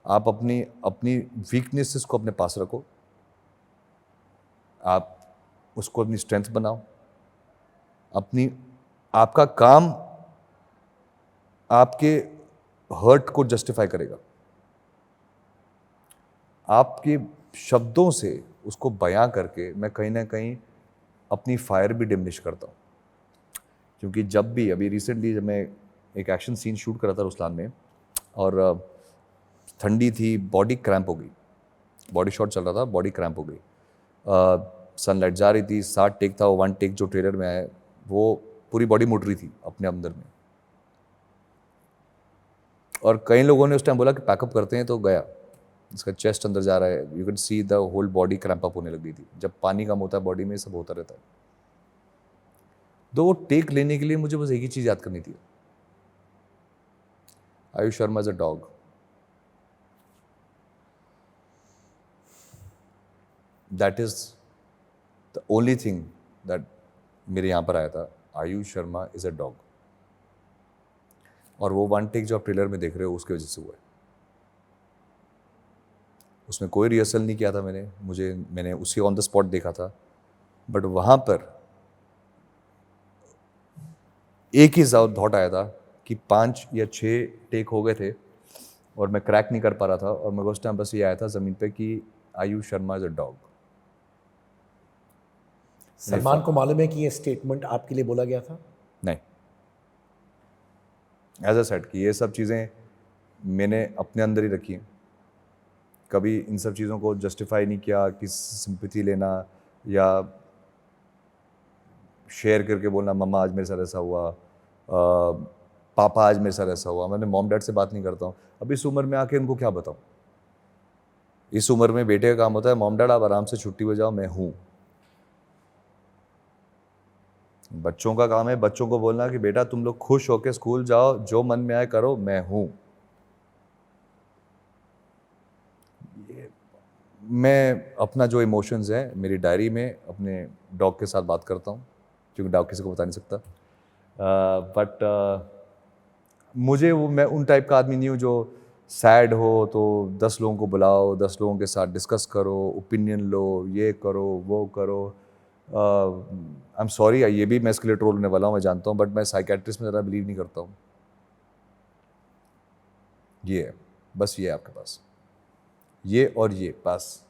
आप अपनी अपनी वीकनेसेस को अपने पास रखो, आप उसको अपनी स्ट्रेंथ बनाओ। अपनी आपका काम आपके हर्ट को जस्टिफाई करेगा। आपके शब्दों से उसको बयां करके मैं कहीं ना कहीं अपनी फायर भी डिमिनिश करता हूँ। क्योंकि जब भी अभी रिसेंटली जब मैं एक एक्शन सीन शूट कर रहा था रुस्लान में, और ठंडी थी, बॉडी क्रैम्प हो गई, बॉडी शॉट चल रहा था, बॉडी क्रैम्प हो गई, सनलाइट जा रही थी, 60 टेक था, वो 1 टेक जो ट्रेलर में आया वो पूरी बॉडी मुड़ रही थी अपने अंदर में। और कई लोगों ने उस टाइम बोला कि पैकअप करते हैं, तो गया, इसका चेस्ट अंदर जा रहा है, you can see the whole body cramp up होने लग गई थी। जब पानी कम होता है बॉडी में, सब होता रहता है। तो वो टेक लेने के लिए मुझे बस एक ही चीज़ याद करनी थी, Ayush Sharma is a dog. That is the only thing that मेरे यहाँ पर आया था, Ayush Sharma is a dog. और वो 1 टेक जो आप ट्रेलर में देख रहे हो उसकी वजह से हुआ है। उसमें कोई रिहर्सल नहीं किया था मैंने उसी ऑन द स्पॉट देखा था। बट वहाँ पर एक ही थॉट आया था कि 5 या 6 टेक हो गए थे और मैं क्रैक नहीं कर पा रहा था, और मेरे को उस टाइम बस ये आया था ज़मीन पे कि Ayush Sharma is a dog. Salman को मालूम है कि ये स्टेटमेंट आपके लिए बोला गया था? नहीं, एज अ सेट कि ये सब चीज़ें मैंने अपने अंदर ही रखी हैं। कभी इन सब चीज़ों को जस्टिफाई नहीं किया, किसी सिंपैथी लेना या शेयर करके बोलना मम्मा आज मेरे साथ ऐसा हुआ, पापा आज मेरे साथ ऐसा हुआ। मैंने मॉम डैड से बात नहीं करता हूँ। अब इस उम्र में आके उनको क्या बताऊँ? इस उम्र में बेटे का काम होता है मॉम डैड आप आराम से छुट्टी पे जाओ, मैं हूँ। बच्चों का काम है बच्चों को बोलना कि बेटा तुम लोग खुश होकर स्कूल जाओ, जो मन में आए करो, मैं हूँ। मैं अपना जो इमोशंस है मेरी डायरी में अपने डॉग के साथ बात करता हूँ, क्योंकि डॉग किसी को बता नहीं सकता। बट मुझे मैं उन टाइप का आदमी नहीं हूँ जो सैड हो तो 10 लोगों को बुलाओ, 10 लोगों के साथ डिस्कस करो, ओपिनियन लो, ये करो वो करो। आई एम सॉरी, ये भी मैं इसके लिए ट्रोल होने वाला हूँ, मैं जानता हूँ, बट मैं साइकेट्रिस्ट में ज़्यादा बिलीव नहीं करता हूँ। ये है, बस ये है आपके पास, ये और ये बस।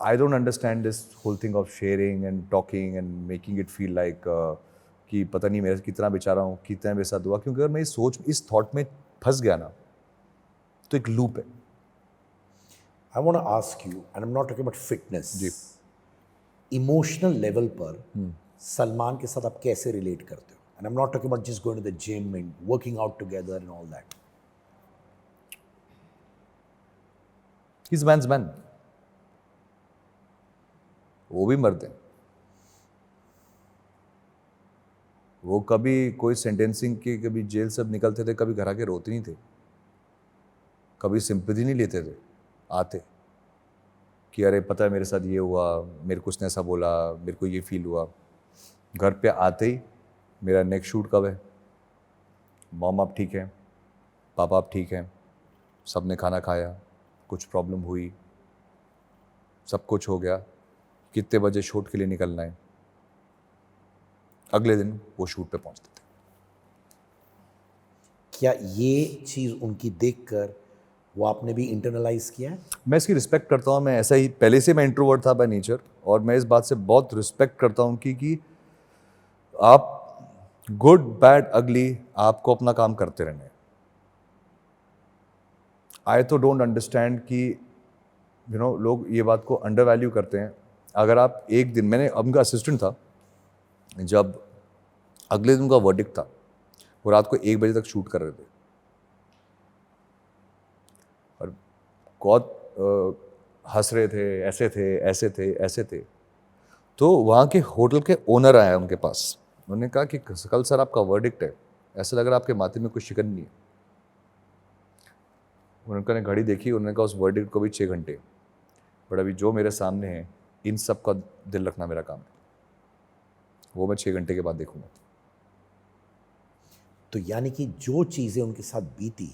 I don't understand this whole thing of sharing and talking and making it feel like कि पता नहीं मेरे कितना बेचारा हूँ, कितना मेरे साथ हुआ, क्योंकि अगर मैं इस थॉट में फंस गया ना तो एक लूप है। I want to ask you, and I am not talking about fitness, जी। इमोशनल लेवल पर सलमान के साथ आप कैसे रिलेट करते हो? And I am not talking about just going to the gym and working out together and all that. He is man's man, वो भी मर्द है। वो कभी कोई सेंटेंसिंग के, कभी जेल से निकलते थे, कभी घर आके रोते नहीं थे, कभी सिंपैथी नहीं लेते थे, आते कि अरे पता है मेरे साथ ये हुआ, मेरे को उसने ऐसा बोला, मेरे को ये फील हुआ। घर पे आते ही मेरा नेक्स्ट शूट कब है, मॉम आप ठीक हैं, पापा आप ठीक हैं, सब ने खाना खाया, कुछ प्रॉब्लम हुई, सब कुछ हो गया, कितने बजे शूट के लिए निकलना है, अगले दिन वो शूट पे पहुंचते थे। क्या ये चीज़ उनकी देखकर वो आपने भी इंटरनलाइज किया है? मैं इसकी रिस्पेक्ट करता हूँ, मैं ऐसा ही, पहले से मैं इंट्रोवर्ट था बाय नेचर, और मैं इस बात से बहुत रिस्पेक्ट करता हूँ कि आप गुड बैड अगली आपको अपना काम करते रहने। आई तो डोंट अंडरस्टैंड कि लोग ये बात को अंडर वैल्यू करते हैं। अगर आप एक दिन, मैंने उनका असिस्टेंट था, जब अगले दिन का वर्डिक्ट था, वो रात को 1 बजे तक शूट कर रहे थे, और बहुत हंस रहे थे, ऐसे थे, ऐसे थे, ऐसे थे। तो वहाँ के होटल के ओनर आए उनके पास, उन्होंने कहा कि कल सर आपका वर्डिक्ट है, ऐसा लग रहा है आपके माथे में कुछ शिकन नहीं है। उन्होंने घड़ी देखी, उन्होंने कहा उस वर्डिक्ट को भी 6 घंटे, बट अभी जो मेरे सामने है इन सब का दिल रखना मेरा काम है, वो मैं 6 घंटे के बाद देखूंगा। तो यानी कि जो चीज़ें उनके साथ बीती,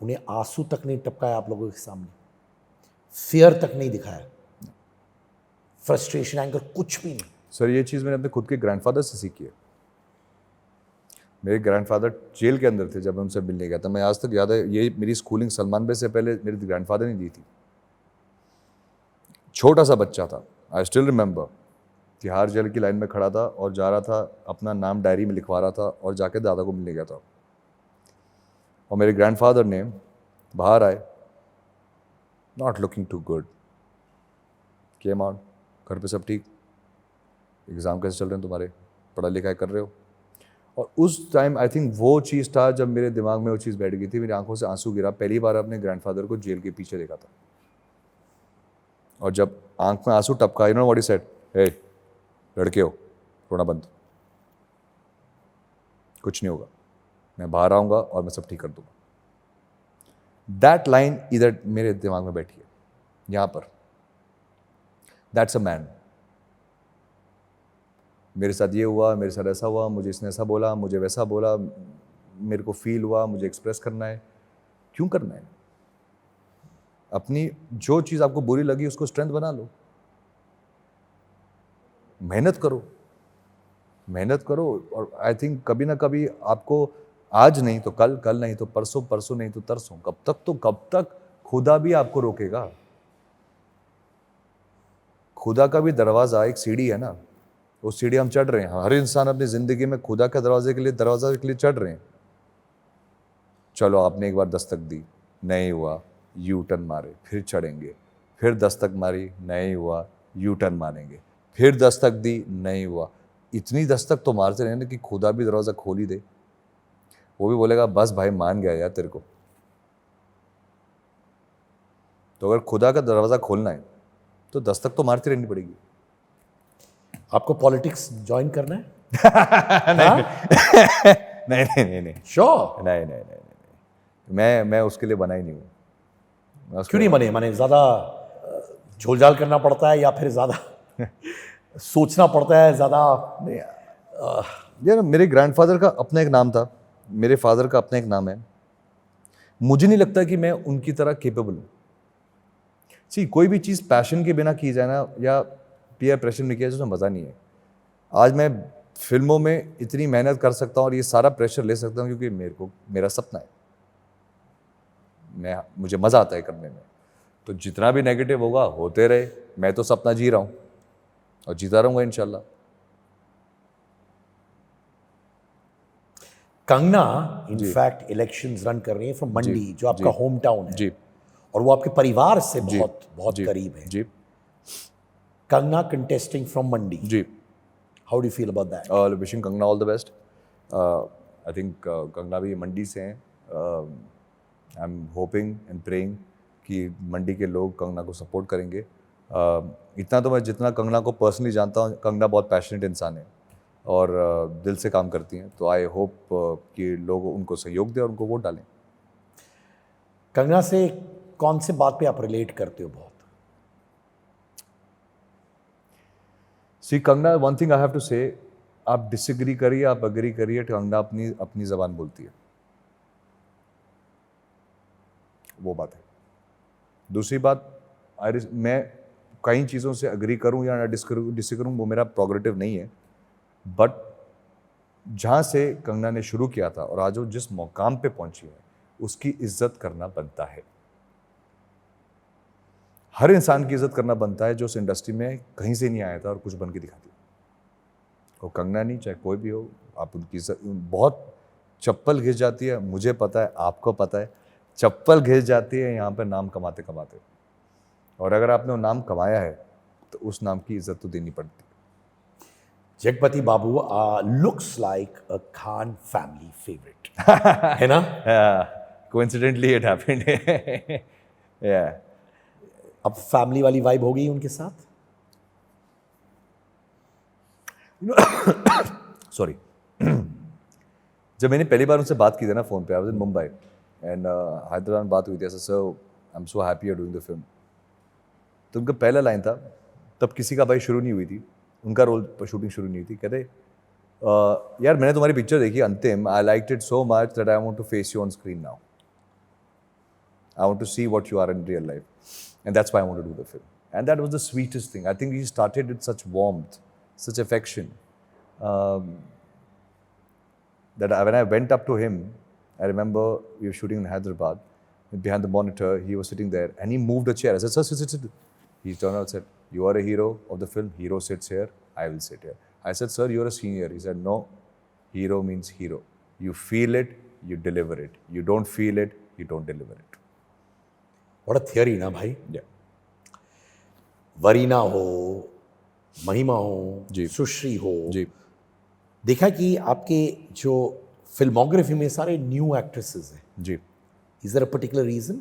उन्हें आंसू तक नहीं टपकाया आप लोगों के सामने, फियर तक नहीं दिखाया, फ्रस्ट्रेशन, एंगर, कुछ भी नहीं। सर ये चीज़ मैंने अपने खुद के ग्रैंडफादर से सीखी है। मेरे ग्रैंडफादर जेल के अंदर थे जब मैं उनसे मिलने गया था। मैं आज तक याद है, ये मेरी स्कूलिंग सलमान भाई से पहले मेरे ग्रैंडफादर ने दी थी। छोटा सा बच्चा था, I still remember, Tihar jail की लाइन में खड़ा था और जा रहा था, अपना नाम डायरी में लिखवा रहा था और जाके दादा को मिलने गया था। और मेरे ग्रैंडफादर ने बाहर आए, not looking too good, came out, घर पे सब ठीक, एग्ज़ाम कैसे चल रहे हैं तुम्हारे, पढ़ा लिखा कर रहे हो। और उस टाइम आई थिंक वो चीज़ था जब मेरे दिमाग में वो चीज़ बैठ गई थी, मेरी आंखों से आंसू गिरा। पहली बार अपने ग्रैंडफादर को जेल के पीछे देखा था, और जब आंख में आंसू टपका, you know what he said, हे लड़के हो, रोना बंद, कुछ नहीं होगा, मैं बाहर आऊँगा और मैं सब ठीक कर दूँगा। दैट लाइन इधर मेरे दिमाग में बैठी है, यहाँ पर, दैट्स अ मैन। मेरे साथ ये हुआ, मेरे साथ ऐसा हुआ, मुझे इसने ऐसा बोला, मुझे वैसा बोला, मेरे को फील हुआ, मुझे एक्सप्रेस करना है। क्यों करना है? अपनी जो चीज़ आपको बुरी लगी उसको स्ट्रेंथ बना लो, मेहनत करो, मेहनत करो। और आई थिंक कभी ना कभी आपको, आज नहीं तो कल, कल नहीं तो परसों, परसों नहीं तो तरसों, कब तक खुदा भी आपको रोकेगा। खुदा का भी दरवाज़ा एक सीढ़ी है ना, वो सीढ़ी हम चढ़ रहे हैं। हर इंसान अपनी ज़िंदगी में खुदा के दरवाजे के लिए, दरवाज़ा के लिए चढ़ रहे हैं। चलो आपने एक बार दस्तक दी, नहीं हुआ, यू टर्न मारे, फिर चढ़ेंगे, फिर दस्तक मारी, नहीं हुआ, यू टर्न मारेंगे, फिर दस्तक दी, नहीं हुआ। इतनी दस्तक तो मारते रहने कि खुदा भी दरवाज़ा खोल ही दे, वो भी बोलेगा बस भाई मान गया यार तेरे को। तो अगर खुदा का दरवाज़ा खोलना है तो दस्तक तो मारती रहनी पड़ेगी। आपको पॉलिटिक्स ज्वाइन करना है? नहीं नहीं नहीं नहीं, श्योर? नहीं, मैं उसके लिए बना ही नहीं हूँ। क्यों नहीं बने? माने ज़्यादा झोलझाल करना पड़ता है या फिर ज़्यादा सोचना पड़ता है ज़्यादा? यार मेरे ग्रैंडफादर का अपना एक नाम था, मेरे फादर का अपना एक नाम है। मुझे नहीं लगता कि मैं उनकी तरह केपेबल हूँ। सी, कोई भी चीज़ पैशन के बिना की जाए ना, या पीयर प्रेशर में किया जिसमें मज़ा नहीं है। आज मैं फिल्मों में इतनी मेहनत कर सकता हूँ और ये सारा प्रेशर ले सकता हूँ क्योंकि मेरा सपना है, मुझे मज़ा आता है करने में। तो जितना भी नेगेटिव होगा होते रहे, मैं तो सपना जी रहा हूँ और जीता रहूँगा इंशाल्लाह। कंगना इनफैक्ट इलेक्शंस रन कर रही है फ्रॉम मंडी, जो आपका होम टाउन है जी, और वो आपके परिवार से बहुत बहुत करीब है। जी कंगना कंटेस्टिंग फ्रॉम मंडी, जी। How do you feel about that? Wishing Kangana all the best. I think Kangana भी मंडी से हैं। I am hoping and praying कि मंडी के लोग कंगना को सपोर्ट करेंगे। इतना तो मैं जितना कंगना को पर्सनली जानता हूँ, कंगना बहुत पैशनेट इंसान है और दिल से काम करती हैं। तो आई होप कि लोग उनको सहयोग दें और उनको वोट डालें। कंगना से कौन से बात पे आप रिलेट करते हो बहुत? See Kangana, one thing I have to say, आप डिसएग्री करिए, आप अग्री करिए, कंगना अपनी ज़बान बोलती है, वो बात है। दूसरी बात, मैं कई चीज़ों से अग्री करूं या डिसएग्री करूं, वो मेरा प्रोग्रेटिव नहीं है, बट जहाँ से कंगना ने शुरू किया था और आज वो जिस मुकाम पे पहुंची है, उसकी इज्जत करना बनता है। हर इंसान की इज्जत करना बनता है जो उस इंडस्ट्री में कहीं से नहीं आया था और कुछ बन के दिखा दिया। वो कंगना नहीं, चाहे कोई भी हो, आप उनकी इज्जत, बहुत चप्पल घिस जाती है, मुझे पता है, आपको पता है, चप्पल घिस जाती है यहाँ पर नाम कमाते कमाते, और अगर आपने वो नाम कमाया है तो उस नाम की इज्जत तो देनी पड़ती है। Jagapathi Babu looks like a Khan family favourite, है ना? Coincidentally it happened. या अब फैमिली वाली वाइब हो गई उनके साथ? सॉरी। जब मैंने पहली बार उनसे बात की थी ना फ़ोन पे, I was in Mumbai and Hyderabad में बात हुई थी, ऐसा sir I am so happy you are doing the film. तो उनका पहला लाइन था, तब किसी का भाई शुरू नहीं हुई थी, उनका रोल पर शूटिंग शुरू नहीं हुई थी, कहते यार मैंने तुम्हारी पिक्चर देखी Antim, I liked it so much that I want to face you on screen now, I want to see what you are in real life and that's why I want to do the film. And that was the sweetest thing. I think he started with such warmth, such affection, that when I went up to him, I remember we were shooting in Hyderabad, behind the monitor, he was sitting there and he moved a chair. I said, sir, sit. He turned around and said, you are a hero of the film, hero sits here, I will sit here. I said, sir, you are a senior. He said, no, hero means hero. You feel it, you deliver it. You don't feel it, you don't deliver it. What a theory ना भाई? Yeah. Varina हो, महिमा हो, सुश्री हो, जी, देखा कि आपके जो फिल्मोग्राफी में सारे न्यू एक्ट्रेसेस हैं जी। Is there a particular reason?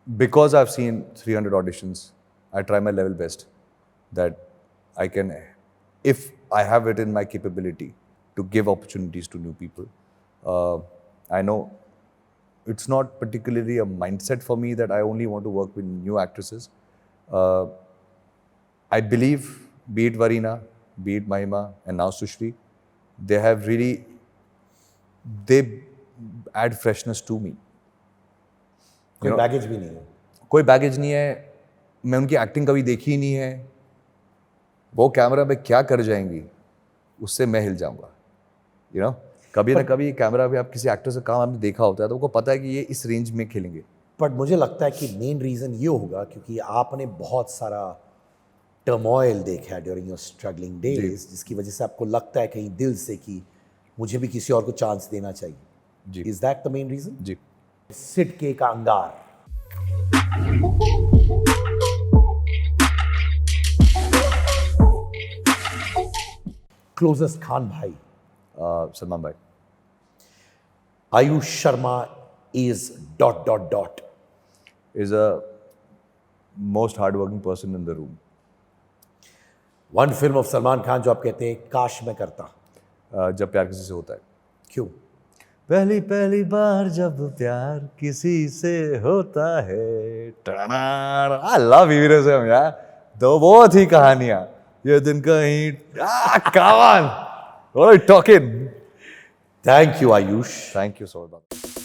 Because I've seen 300 auditions, I try my level best that I can, if I have it in my capability to give opportunities to new people. I know it's not particularly a mindset for me that I only want to work with new actresses. I believe, be it Varina, be it Mahima, and now Sushri, they add freshness to me. कोई baggage भी नहीं है? कोई baggage नहीं है, मैं उनकी acting कभी देखी ही नहीं है, वो कैमरा पे क्या कर जाएंगी उससे मैं हिल जाऊंगा। यू नो, कभी ना कभी कैमरा पे आप किसी एक्टर से काम आपने देखा होता है तो उनको पता है कि ये इस रेंज में खेलेंगे। बट मुझे लगता है कि मेन रीज़न ये होगा क्योंकि आपने बहुत सारा टर्मोइल देखा है ड्यूरिंग योर स्ट्रगलिंग डेज, जिसकी वजह से आपको लगता है कहीं दिल से कि मुझे भी किसी और को चांस देना चाहिए। जी, is that the main reason? जी। सिड के का अंगार, क्लोजेस्ट खान भाई, सलमान भाई। Aayush Sharma is ... is a most hardworking person in the room. One film of Salman Khan जो आप कहते हैं काश मैं करता, जब प्यार किसी से होता है। क्यों? पहली बार जब प्यार किसी से होता है, आई लव हीरोइज्म यार, तो वो थी कहानियां, ये दिन कहीं कमान, what are you talking? Thank you Ayush. Thank you so much.